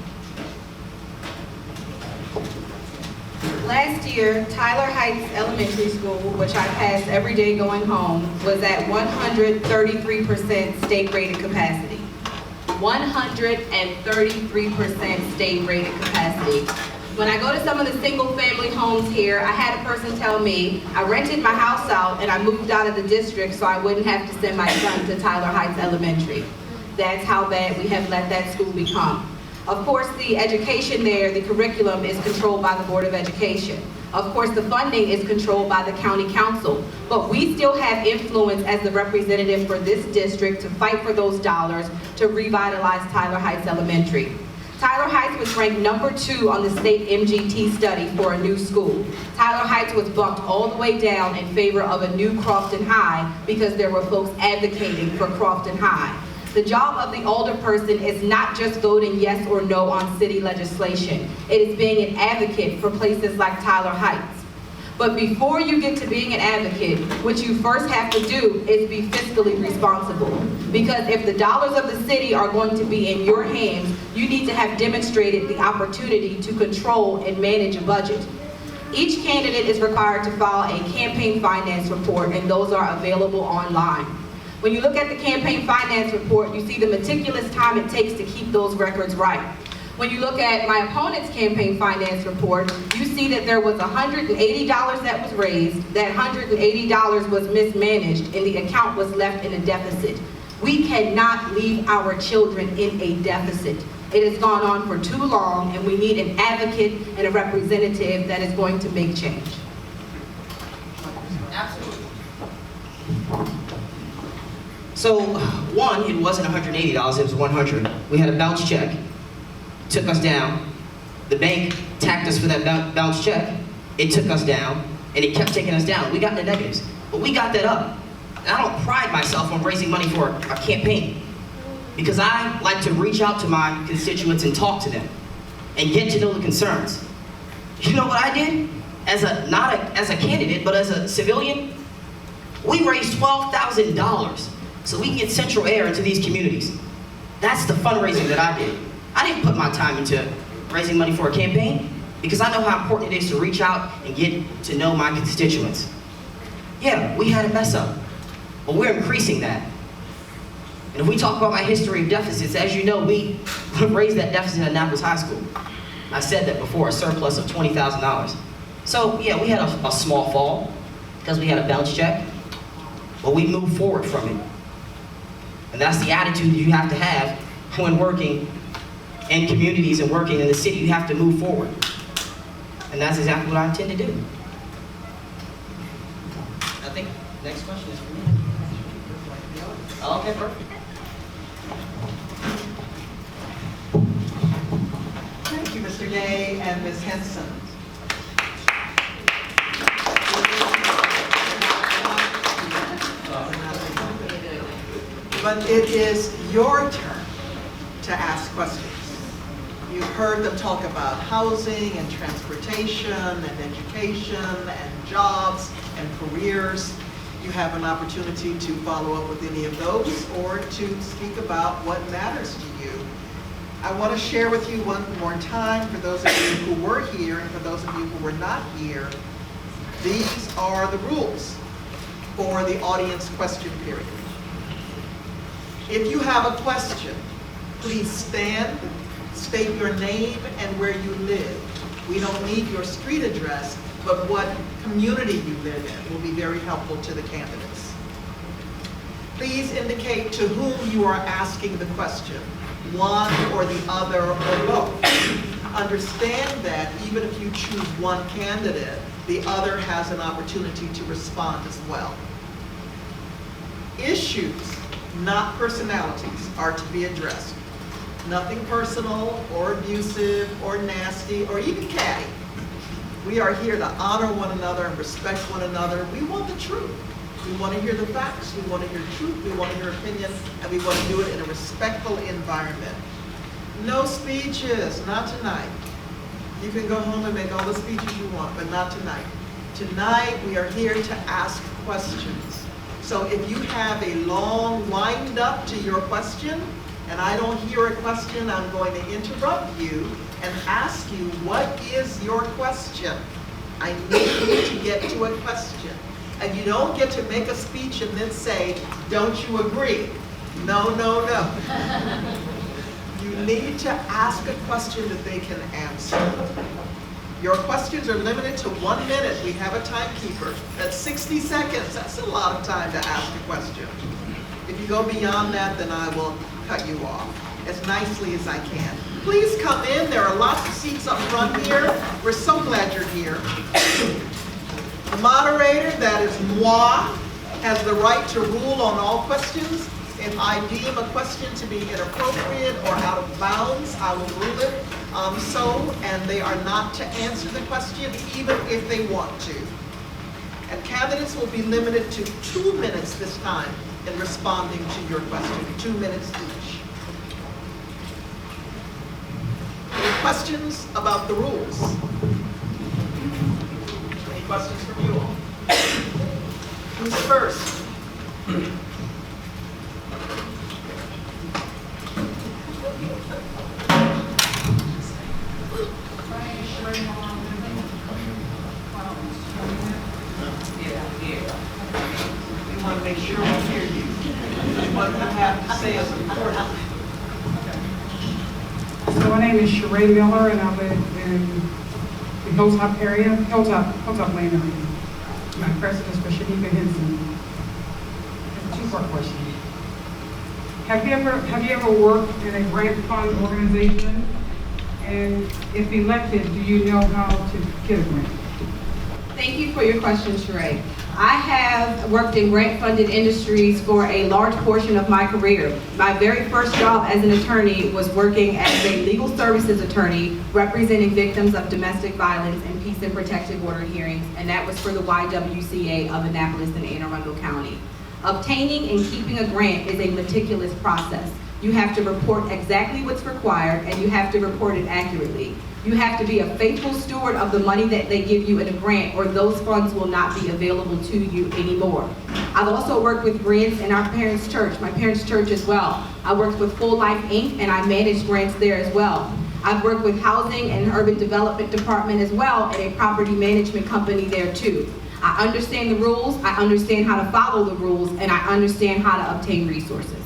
Last year, Tyler Heights Elementary School, which I passed every day going home, was at 133% state-rated capacity. 133% state-rated capacity. When I go to some of the single-family homes here, I had a person tell me, I rented my house out and I moved out of the district so I wouldn't have to send my son to Tyler Heights Elementary. That's how bad we have let that school become. Of course, the education there, the curriculum is controlled by the Board of Education. Of course, the funding is controlled by the county council, but we still have influence as the representative for this district to fight for those dollars to revitalize Tyler Heights Elementary. Tyler Heights was ranked #2 on the state MGT study for a new school. Tyler Heights was bumped all the way down in favor of a new Crofton High because there were folks advocating for Crofton High. The job of the older person is not just voting yes or no on city legislation. It is being an advocate for places like Tyler Heights. But before you get to being an advocate, what you first have to do is be fiscally responsible. Because if the dollars of the city are going to be in your hands, you need to have demonstrated the opportunity to control and manage a budget. Each candidate is required to file a campaign finance report, and those are available online. When you look at the campaign finance report, you see the meticulous time it takes to keep those records right. When you look at my opponent's campaign finance report, you see that there was $180 that was raised, that $180 was mismanaged, and the account was left in a deficit. We cannot leave our children in a deficit. It has gone on for too long, and we need an advocate and a representative that is going to make change. Absolutely. So, one, it wasn't $180, it was $100. We had a bounce check, took us down. The bank tacked us for that bounce check. It took us down, and it kept taking us down. We got the negatives, but we got that up. And I don't pride myself on raising money for a campaign, because I like to reach out to my constituents and talk to them and get to know the concerns. You know what I did? Not as a candidate, but as a civilian? We raised $12,000 so we can get central air into these communities. That's the fundraising that I did. I didn't put my time into raising money for a campaign because I know how important it is to reach out and get to know my constituents. Yeah, we had a mess up, but we're increasing that. And if we talk about my history of deficits, as you know, we raised that deficit at Annapolis High School. I said that before, a surplus of $20,000. So yeah, we had a small fall because we had a bounce check, but we moved forward from it. And that's the attitude you have to have when working in communities and working in the city. You have to move forward. And that's exactly what I intend to do. I think next question is for me. Oh, okay, perfect. Thank you, Mr. Gay and Ms. Henson. But it is your turn to ask questions. You've heard them talk about housing and transportation and education and jobs and careers. You have an opportunity to follow up with any of those or to speak about what matters to you. I want to share with you one more time, for those of you who were here and for those of you who were not here, these are the rules for the audience question period. If you have a question, please stand, state your name and where you live. We don't need your street address, but what community you live in will be very helpful to the candidates. Please indicate to whom you are asking the question, one or the other or both. Understand that even if you choose one candidate, the other has an opportunity to respond as well. Issues, not personalities, are to be addressed. Nothing personal or abusive or nasty or even catty. We are here to honor one another and respect one another. We want the truth. We want to hear the facts. We want to hear truth. We want to hear opinion. And we want to do it in a respectful environment. No speeches, not tonight. You can go home and make all the speeches you want, but not tonight. Tonight, we are here to ask questions. So if you have a long wind up to your question, and I don't hear a question, I'm going to interrupt you and ask you, what is your question? I need you to get to a question. And you don't get to make a speech and then say, don't you agree? No, no, no. You need to ask a question that they can answer. Your questions are limited to 1 minute. We have a timekeeper. That's 60 seconds. That's a lot of time to ask a question. If you go beyond that, then I will cut you off as nicely as I can. Please come in. There are lots of seats up front here. We're so glad you're here. The moderator, that is moi, has the right to rule on all questions. If I deem a question to be inappropriate or out of bounds, I will rule it and they are not to answer the question even if they want to. And candidates will be limited to 2 minutes this time in responding to your question, 2 minutes each. Any questions about the rules? Any questions from you all? Who's first? We want to make sure we hear you. What you have to say is important. So my name is Sheree Miller, and I live in the Hilltop area, Hilltop Lane area. My president is for Shanika Henson. It's a two-part question. Have you ever worked in a grant fund organization? And if elected, do you know how to get a grant? Thank you for your question, Sheree. I have worked in grant-funded industries for a large portion of my career. My very first job as an attorney was working as a legal services attorney representing victims of domestic violence and peace and protective order hearings, and that was for the YWCA of Annapolis and Anne Arundel County. Obtaining and keeping a grant is a meticulous process. You have to report exactly what's required, and you have to report it accurately. You have to be a faithful steward of the money that they give you in a grant, or those funds will not be available to you anymore. I've also worked with grants in our parents' church, my parents' church as well. I worked with Full Life Inc., and I managed grants there as well. I've worked with Housing and Urban Development Department as well, and a property management company there too. I understand the rules, I understand how to follow the rules, and I understand how to obtain resources.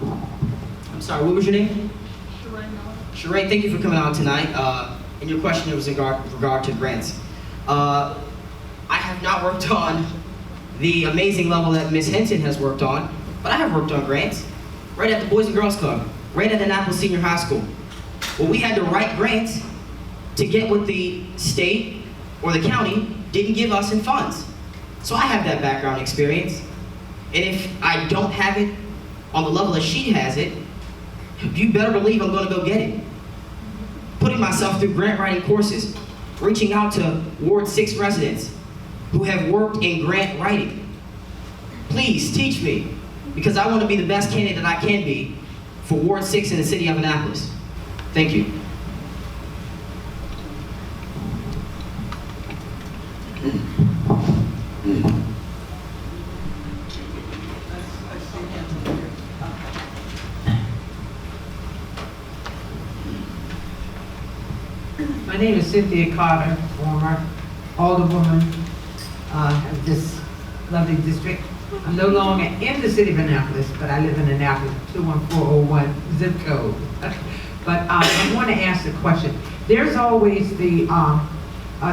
I'm sorry, what was your name? Sheree, thank you for coming on tonight. And your question was in regard to grants. I have not worked on the amazing level that Ms. Henson has worked on, but I have worked on grants. Right at the Boys and Girls Club, right at Annapolis Senior High School. Well, we had to write grants to get what the state or the county didn't give us in funds. So I have that background experience. And if I don't have it on the level that she has it, you better believe I'm gonna go get it. Putting myself through grant writing courses, reaching out to Ward 6 residents who have worked in grant writing. Please teach me, because I want to be the best candidate that I can be for Ward 6 in the city of Annapolis. Thank you. My name is Cynthia Carter, former alderwoman of this lovely district. I'm no longer in the city of Annapolis, but I live in Annapolis, 21401 zip code. But I want to ask a question. There's always the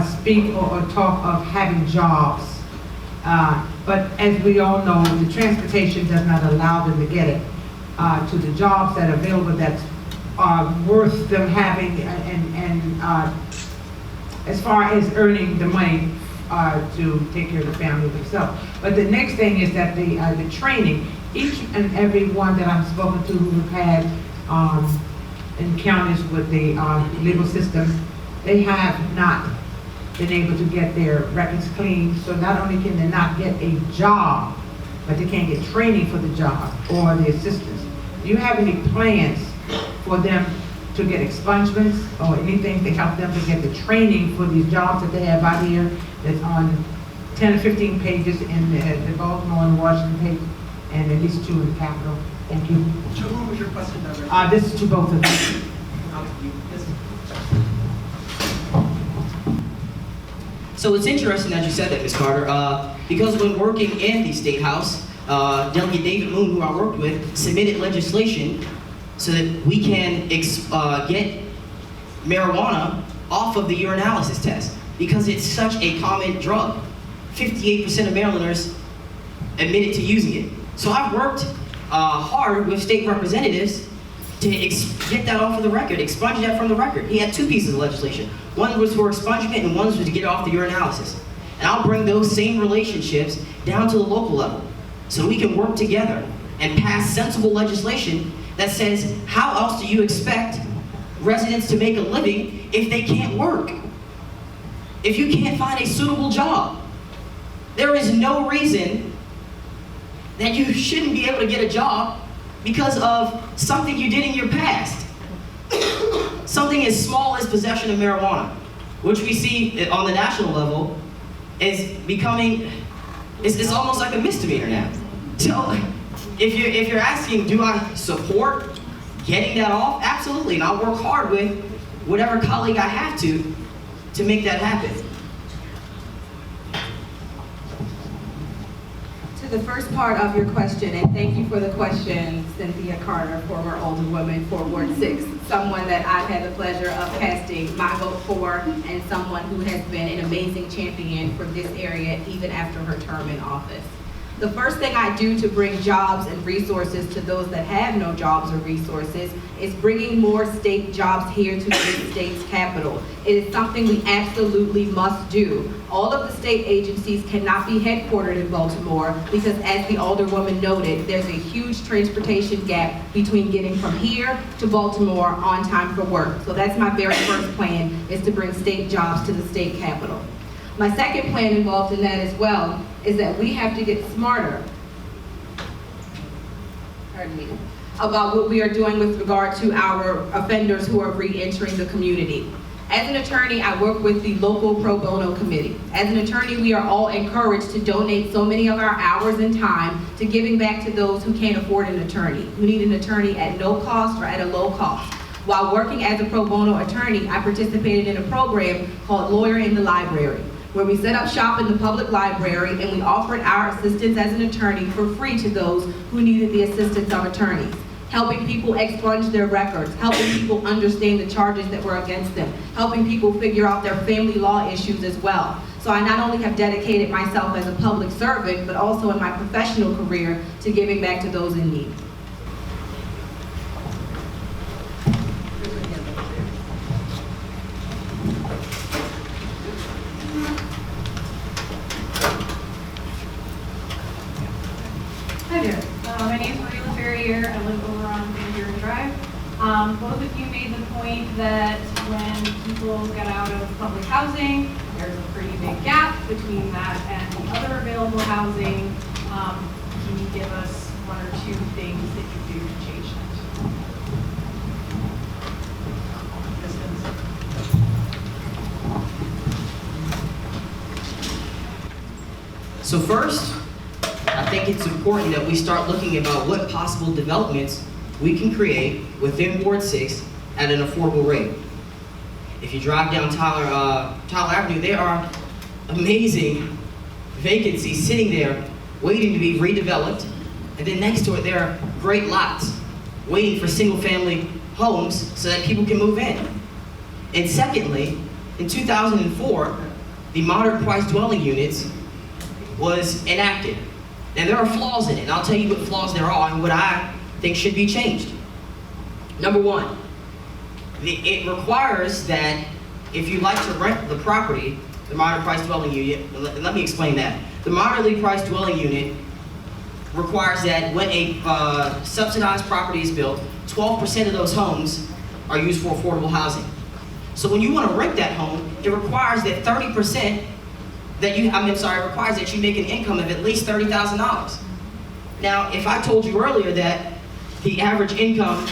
speak or talk of having jobs, but as we all know, the transportation does not allow them to get it to the jobs that are available that's worth them having, and as far as earning the money to take care of the family themselves. But the next thing is that the training, each and every one that I've spoken to who have had encounters with the legal system, they have not been able to get their records clean. So not only can they not get a job, but they can't get training for the job or the assistance. Do you have any plans for them to get expungements or anything to help them to get the training for these jobs that they have out here that's on 10 or 15 pages in the Baltimore and Washington paper, and at least 2 in the Capitol? Thank you. To whom was your question, Dr.? This is to both of you. So it's interesting that you said that, Ms. Carter, because when working in the State House, Delegate David Moon, who I worked with, submitted legislation so that we can get marijuana off of the urinalysis test, because it's such a common drug. 58% of Marylanders admitted to using it. So I've worked hard with state representatives to get that off of the record, expunge that from the record. He had 2 pieces of legislation. One was for expungement and one was to get it off the urinalysis. And I'll bring those same relationships down to the local level so we can work together and pass sensible legislation that says, how else do you expect residents to make a living if they can't work? If you can't find a suitable job, there is no reason that you shouldn't be able to get a job because of something you did in your past. Something as small as possession of marijuana, which we see on the national level is becoming, it's almost like a misdemeanor now. So if you're asking, do I support getting that off? Absolutely, and I'll work hard with whatever colleague I have to make that happen. To the first part of your question, and thank you for the question, Cynthia Carter, former alderwoman for Ward 6, someone that I've had the pleasure of casting my vote for, and someone who has been an amazing champion for this area even after her term in office. The first thing I do to bring jobs and resources to those that have no jobs or resources is bringing more state jobs here to the state's capital. It is something we absolutely must do. All of the state agencies cannot be headquartered in Baltimore because, as the alderwoman noted, there's a huge transportation gap between getting from here to Baltimore on time for work. So that's my very first plan, is to bring state jobs to the state capital. My second plan involved in that as well is that we have to get smarter, about what we are doing with regard to our offenders who are re-entering the community. As an attorney, I work with the local pro bono committee. As an attorney, we are all encouraged to donate so many of our hours and time to giving back to those who can't afford an attorney, who need an attorney at no cost or at a low cost. While working as a pro bono attorney, I participated in a program called Lawyer in the Library, where we set up shop in the public library and we offered our assistance as an attorney for free to those who needed the assistance of attorneys, helping people expunge their records, helping people understand the charges that were against them, helping people figure out their family law issues as well. So I not only have dedicated myself as a public servant, but also in my professional career to giving back to those in need. Hi there. My name is Maria LaFerriere. I live over on Van Buren Drive. Both of you made the point that when people get out of public housing, there's a pretty big gap between that and the other available housing. Can you give us 1 or 2 things that you do to change that? So first, I think it's important that we start looking about what possible developments we can create within Ward 6 at an affordable rate. If you drive down Tyler Avenue, there are amazing vacancies sitting there waiting to be redeveloped. And then next to it, there are great lots waiting for single-family homes so that people can move in. And secondly, in 2004, the moderate price dwelling units was enacted. Now there are flaws in it, and I'll tell you what flaws there are and what I think should be changed. Number one, it requires that if you'd like to rent the property, the moderate price dwelling unit, let me explain that. The moderately priced dwelling unit requires that when a subsidized property is built, 12% of those homes are used for affordable housing. So when you want to rent that home, it requires that 30% it requires that you make an income of at least $30,000. Now, if I told you earlier that the average income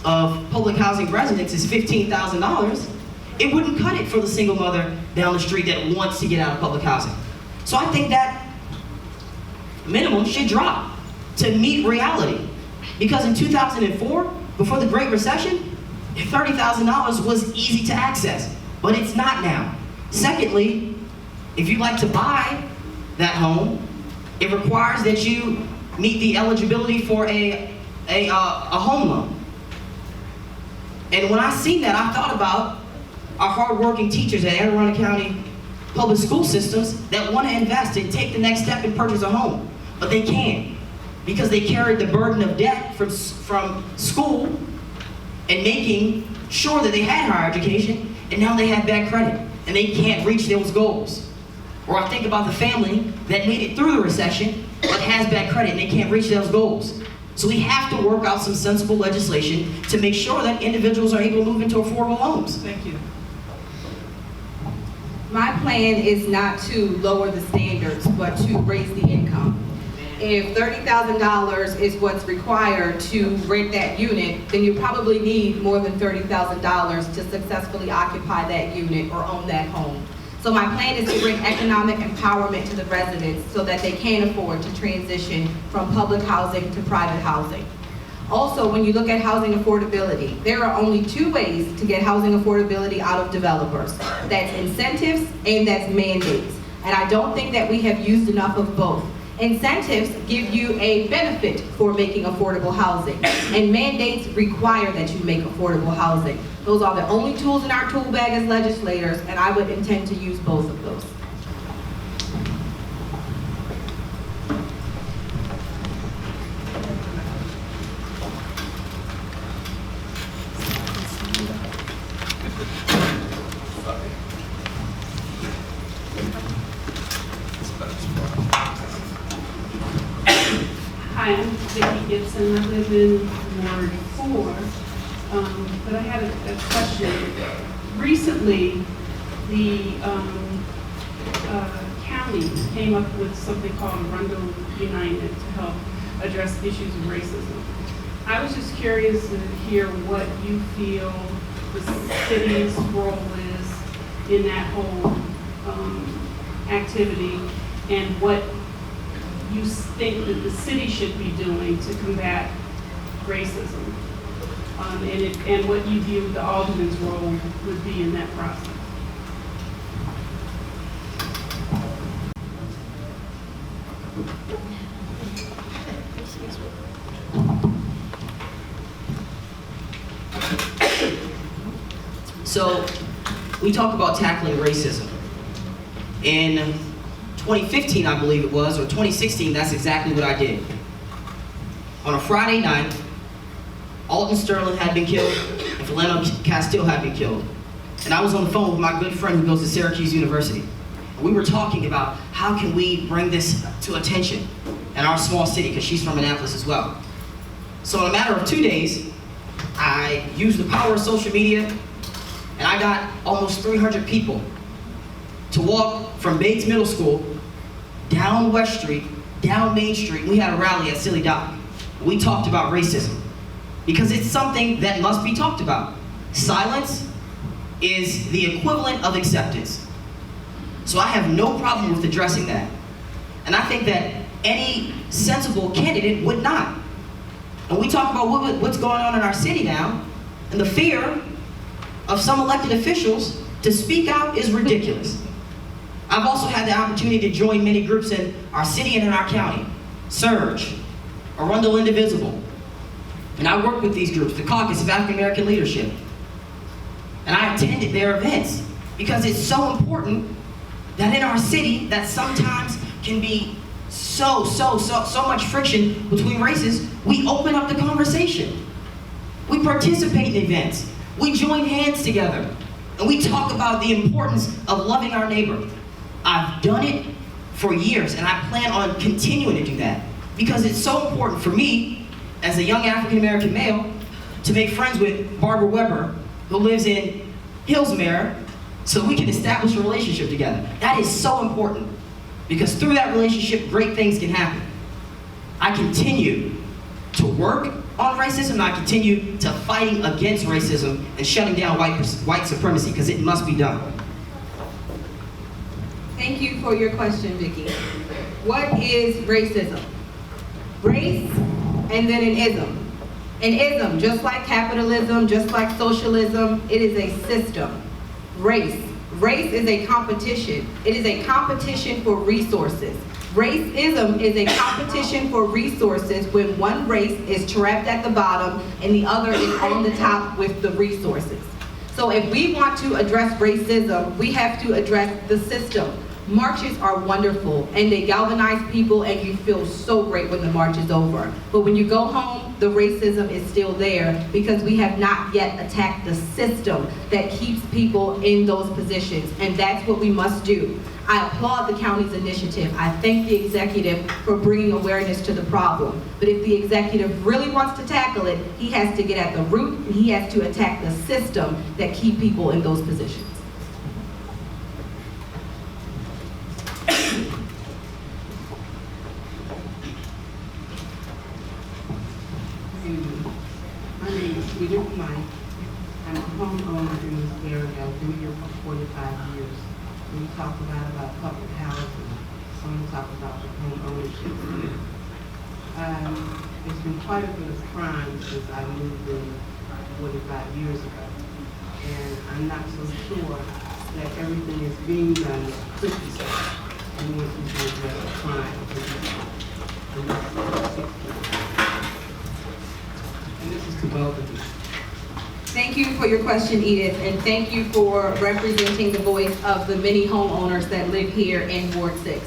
of public housing residents is $15,000, it wouldn't cut it for the single mother down the street that wants to get out of public housing. So I think that minimum should drop to meet reality. Because in 2004, before the Great Recession, $30,000 was easy to access, but it's not now. Secondly, if you'd like to buy that home, it requires that you meet the eligibility for a home loan. And when I seen that, I thought about our hardworking teachers at Anne Arundel County public school systems that want to invest and take the next step and purchase a home, but they can't because they carried the burden of debt from school and making sure that they had higher education, and now they have bad credit and they can't reach those goals. Or I think about the family that made it through the recession but has bad credit and they can't reach those goals. So we have to work out some sensible legislation to make sure that individuals are able to move into affordable homes. Thank you. My plan is not to lower the standards, but to raise the income. If $30,000 is what's required to rent that unit, then you probably need more than $30,000 to successfully occupy that unit or own that home. So my plan is to bring economic empowerment to the residents so that they can afford to transition from public housing to private housing. Also, when you look at housing affordability, there are only two ways to get housing affordability out of developers. That's incentives and that's mandates. And I don't think that we have used enough of both. Incentives give you a benefit for making affordable housing, and mandates require that you make affordable housing. Those are the only tools in our tool bag as legislators, and I would intend to use both of those. Hi, I'm Vicki Gibson. I live in Ward 4, but I had a question. Recently, the county came up with something called Arundel United to help address issues of racism. I was just curious to hear what you feel the city's role is in that whole activity, and what you think that the city should be doing to combat racism, and what you view the alderman's role would be in that process. So, we talk about tackling racism. In 2015, I believe it was, or 2016, that's exactly what I did. On a Friday night, Alton Sterling had been killed, and Philando Castile had been killed. And I was on the phone with my good friend who goes to Syracuse University. And we were talking about how can we bring this to attention in our small city, because she's from Annapolis as well. So in a matter of 2 days, I used the power of social media, and I got almost 300 people to walk from Bates Middle School down West Street, down Main Street. We had a rally at Silly Dock. We talked about racism because it's something that must be talked about. Silence is the equivalent of acceptance. So I have no problem with addressing that. And I think that any sensible candidate would not. And we talk about what's going on in our city now, and the fear of some elected officials to speak out is ridiculous. I've also had the opportunity to join many groups in our city and in our county. Surge, Arundel Indivisible. And I work with these groups, the Caucus of African American Leadership. And I attended their events because it's so important that in our city that sometimes can be so much friction between races, we open up the conversation. We participate in events. We join hands together. And we talk about the importance of loving our neighbor. I've done it for years, and I plan on continuing to do that because it's so important for me, as a young African-American male, to make friends with Barbara Weber, who lives in Hillsmere, so we can establish a relationship together. That is so important because through that relationship, great things can happen. I continue to work on racism, and I continue to fighting against racism and shutting down white supremacy because it must be done. Thank you for your question, Vicki. What is racism? Race and then an ism. An ism, just like capitalism, just like socialism, it is a system. Race. Race is a competition. It is a competition for resources. Racism is a competition for resources when one race is trapped at the bottom and the other is on the top with the resources. So if we want to address racism, we have to address the system. Marches are wonderful and they galvanize people and you feel so great when the march is over. But when you go home, the racism is still there because we have not yet attacked the system that keeps people in those positions, and that's what we must do. I applaud the county's initiative. I thank the executive for bringing awareness to the problem. But if the executive really wants to tackle it, he has to get at the root and he has to attack the system that keep people in those positions. My name is Edith Knight. I'm a homeowner in this area. I've been here for 45 years. When you talk about public housing, someone talk about the home ownership. There's been quite a bit of crime since I moved in 45 years ago. And I'm not so sure that everything is being done as quickly as we want to address the crime. And this is to both of you. Thank you for your question, Edith, and thank you for representing the voice of the many homeowners that live here in Ward 6.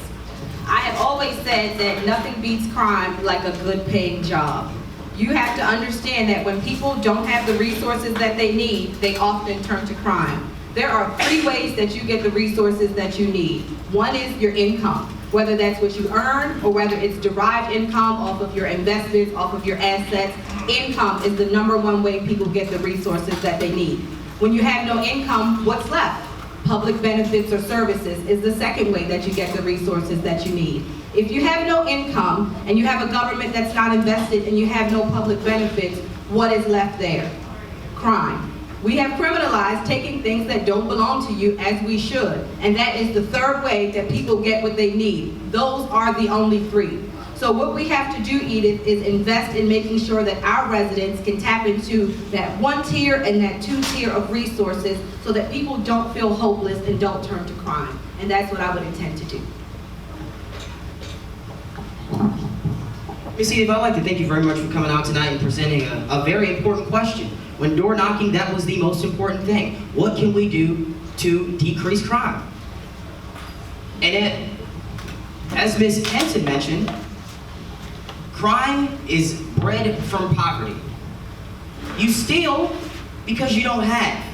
I have always said that nothing beats crime like a good paying job. You have to understand that when people don't have the resources that they need, they often turn to crime. There are 3 ways that you get the resources that you need. One is your income, whether that's what you earn or whether it's derived income off of your investments, off of your assets. Income is the #1 way people get the resources that they need. When you have no income, what's left? Public benefits or services is the second way that you get the resources that you need. If you have no income and you have a government that's not invested and you have no public benefits, what is left there? Crime. We have criminalized taking things that don't belong to you as we should. And that is the 3rd way that people get what they need. Those are the only 3. So what we have to do, Edith, is invest in making sure that our residents can tap into that 1 tier and that 2 tier of resources so that people don't feel hopeless and don't turn to crime. And that's what I would intend to do. Ms. Edith, I'd like to thank you very much for coming out tonight and presenting a very important question. When door knocking, that was the most important thing. What can we do to decrease crime? And as Ms. Henson mentioned, crime is bred from poverty. You steal because you don't have.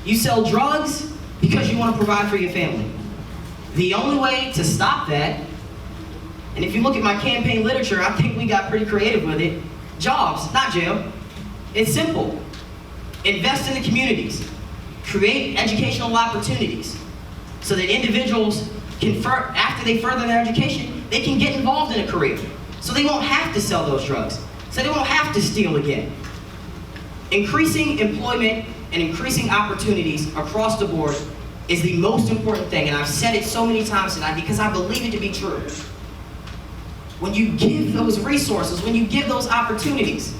You sell drugs because you want to provide for your family. The only way to stop that, and if you look at my campaign literature, I think we got pretty creative with it. Jobs, not jail. It's simple. Invest in the communities. Create educational opportunities so that individuals can, after they further their education, they can get involved in a career. So they won't have to sell those drugs. So they won't have to steal again. Increasing employment and increasing opportunities across the board is the most important thing, and I've said it so many times tonight because I believe it to be true. When you give those resources, when you give those opportunities,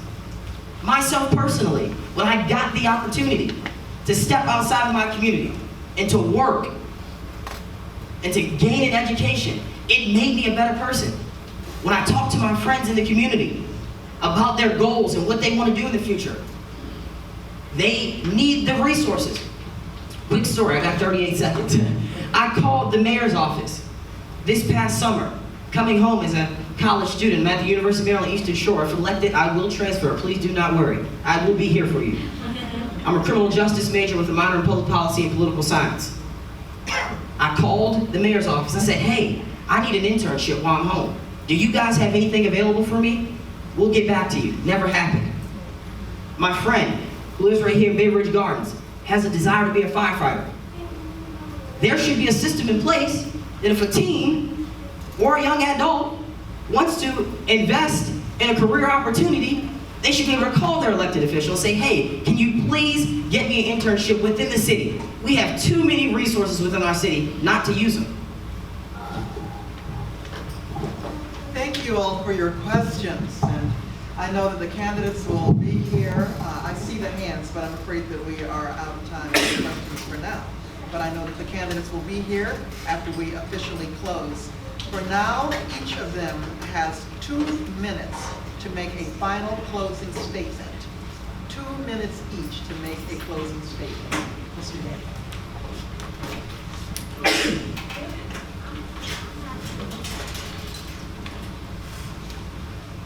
myself personally, when I got the opportunity, to step outside of my community and to work and to gain an education. It made me a better person. When I talk to my friends in the community about their goals and what they want to do in the future, they need the resources. Quick story, I got 38 seconds. I called the mayor's office this past summer, coming home as a college student. I'm at the University of Maryland Eastern Shore. If elected, I will transfer. Please do not worry. I will be here for you. I'm a criminal justice major with a minor in public policy and political science. I called the mayor's office. I said, hey, I need an internship while I'm home. Do you guys have anything available for me? We'll get back to you. Never happened. My friend, who lives right here in Bay Ridge Gardens, has a desire to be a firefighter. There should be a system in place that if a teen or a young adult wants to invest in a career opportunity, they should be able to call their elected official and say, hey, can you please get me an internship within the city? We have too many resources within our city not to use them. Thank you all for your questions. And I know that the candidates will be here. I see the hands, but I'm afraid that we are out of time for questions for now. But I know that the candidates will be here after we officially close. For now, each of them has 2 minutes to make a final closing statement. 2 minutes each to make a closing statement. Mr. Mayor.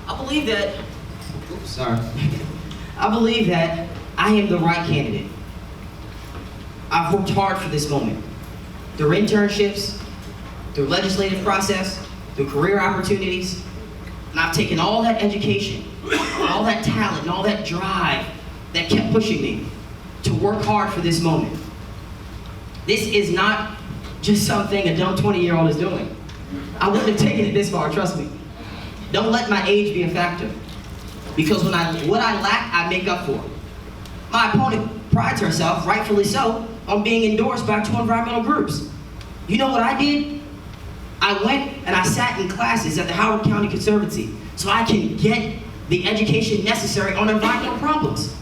I believe that, I believe that I am the right candidate. I've worked hard for this moment. Through internships, through legislative process, through career opportunities, and I've taken all that education, all that talent, and all that drive that kept pushing me to work hard for this moment. This is not just something a dumb 20-year-old is doing. I wouldn't have taken it this far, trust me. Don't let my age be a factor, because what I lack, I make up for. My opponent prides herself, rightfully so, on being endorsed by 2 environmental groups. You know what I did? I went and I sat in classes at the Howard County Conservancy so I can get the education necessary on environmental problems.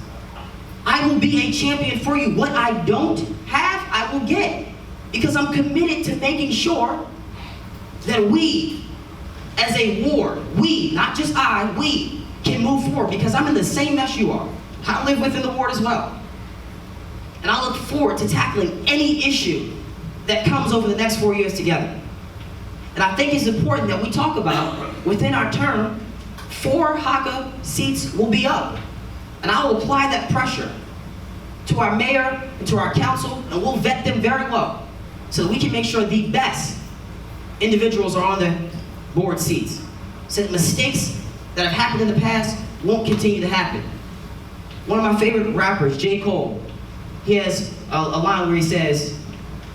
I will be a champion for you. What I don't have, I will get, because I'm committed to making sure that we, as a ward, we, not just I, we can move forward, because I'm in the same mess you are. I live within the ward as well. And I look forward to tackling any issue that comes over the next 4 years together. And I think it's important that we talk about, within our term, 4 HACA seats will be up. And I will apply that pressure to our mayor and to our council, and we'll vet them very well so that we can make sure the best individuals are on the board seats, so that mistakes that have happened in the past won't continue to happen. One of my favorite rappers, J. Cole, he has a line where he says,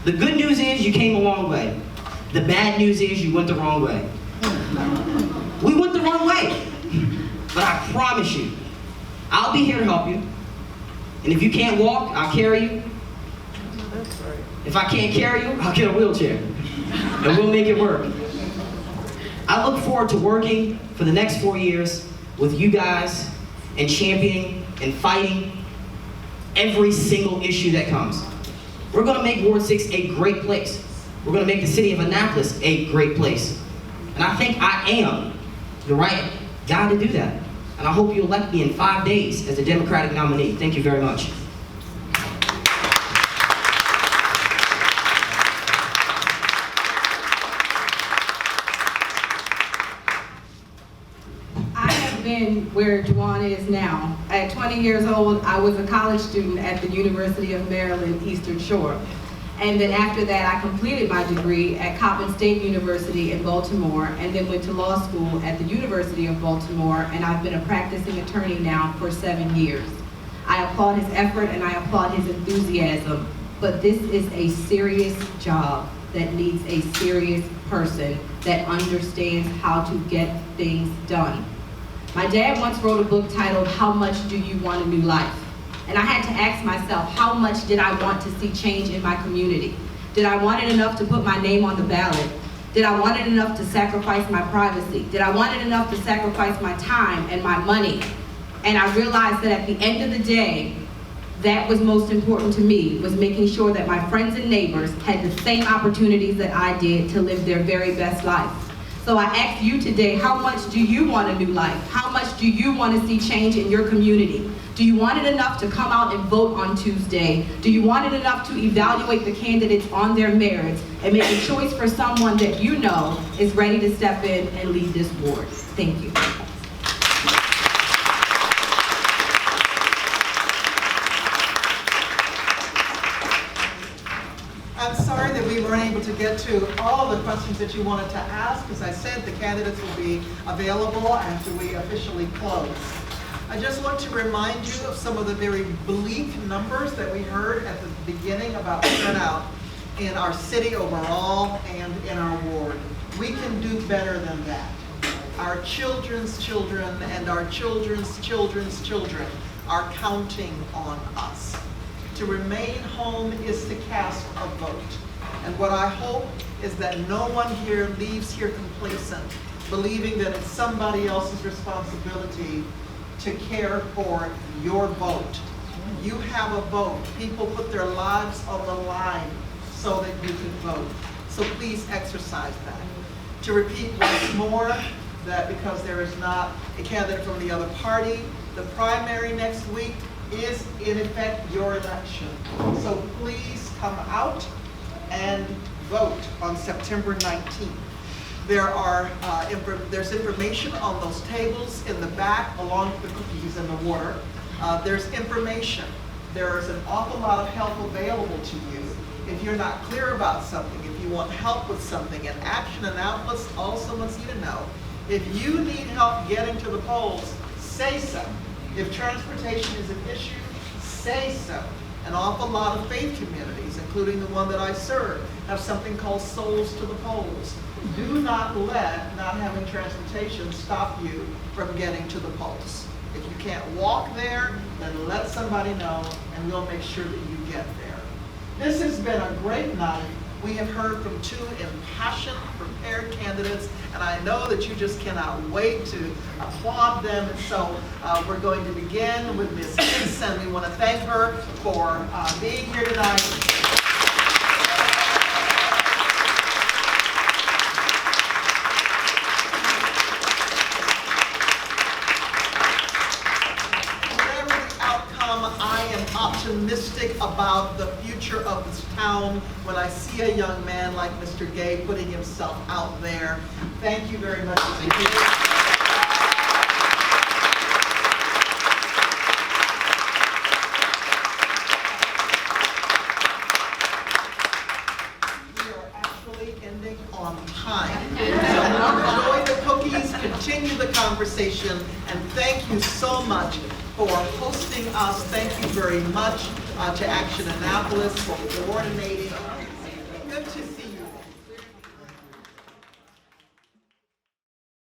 the good news is you came a long way. The bad news is you went the wrong way. We went the wrong way. But I promise you, I'll be here to help you. And if you can't walk, I'll carry you. If I can't carry you, I'll get a wheelchair. And we'll make it work. I look forward to working for the next 4 years with you guys and championing and fighting every single issue that comes. We're gonna make Ward 6 a great place. We're gonna make the city of Annapolis a great place. And I think I am the right guy to do that. And I hope you elect me in 5 days as a Democratic nominee. Thank you very much. I have been where Juwan is now. At 20 years old, I was a college student at the University of Maryland Eastern Shore. And then after that, I completed my degree at Coppin State University in Baltimore, and then went to law school at the University of Baltimore, and I've been a practicing attorney now for 7 years. I applaud his effort and I applaud his enthusiasm, but this is a serious job that needs a serious person that understands how to get things done. My dad once wrote a book titled, How Much Do You Want a New Life? And I had to ask myself, how much did I want to see change in my community? Did I want it enough to put my name on the ballot? Did I want it enough to sacrifice my privacy? Did I want it enough to sacrifice my time and my money? And I realized that at the end of the day, That was most important to me, was making sure that my friends and neighbors had the same opportunities that I did to live their very best life. So I ask you today, how much do you want a new life? How much do you want to see change in your community? Do you want it enough to come out and vote on Tuesday? Do you want it enough to evaluate the candidates on their merits and make a choice for someone that you know is ready to step in and lead this board? Thank you. I'm sorry that we weren't able to get to all of the questions that you wanted to ask. As I said, the candidates will be available after we officially close. I just want to remind you of some of the very bleak numbers that we heard at the beginning about turnout in our city overall and in our ward. We can do better than that. Our children's children and our children's children's children are counting on us. To remain home is to cast a vote. And what I hope is that no one here leaves here complacent, believing that it's somebody else's responsibility to care for your vote. You have a vote. People put their lives on the line so that you can vote. So please exercise that. To repeat once more, that because there is not a candidate from the other party, the primary next week is in effect your election. So please come out and vote on September 19th. There's information on those tables in the back along with the cookies and the water. There's information. There is an awful lot of help available to you. If you're not clear about something, if you want help with something, and Action Annapolis also wants you to know, if you need help getting to the polls, say so. If transportation is an issue, say so. An awful lot of faith communities, including the one that I serve, have something called Souls to the Polls. Do not let not having transportation stop you from getting to the polls. If you can't walk there, then let somebody know and we'll make sure that you get there. This has been a great night. We have heard from two impassioned, prepared candidates, and I know that you just cannot wait to applaud them. And so we're going to begin with Ms. Henson. We want to thank her for being here tonight. Optimistic about the future of this town when I see a young man like Mr. Gay putting himself out there. Thank you very much. Thank you. We are actually ending on time. So enjoy the cookies, continue the conversation, and thank you so much for hosting us. Thank you very much to Action Annapolis for coordinating. Good to see you.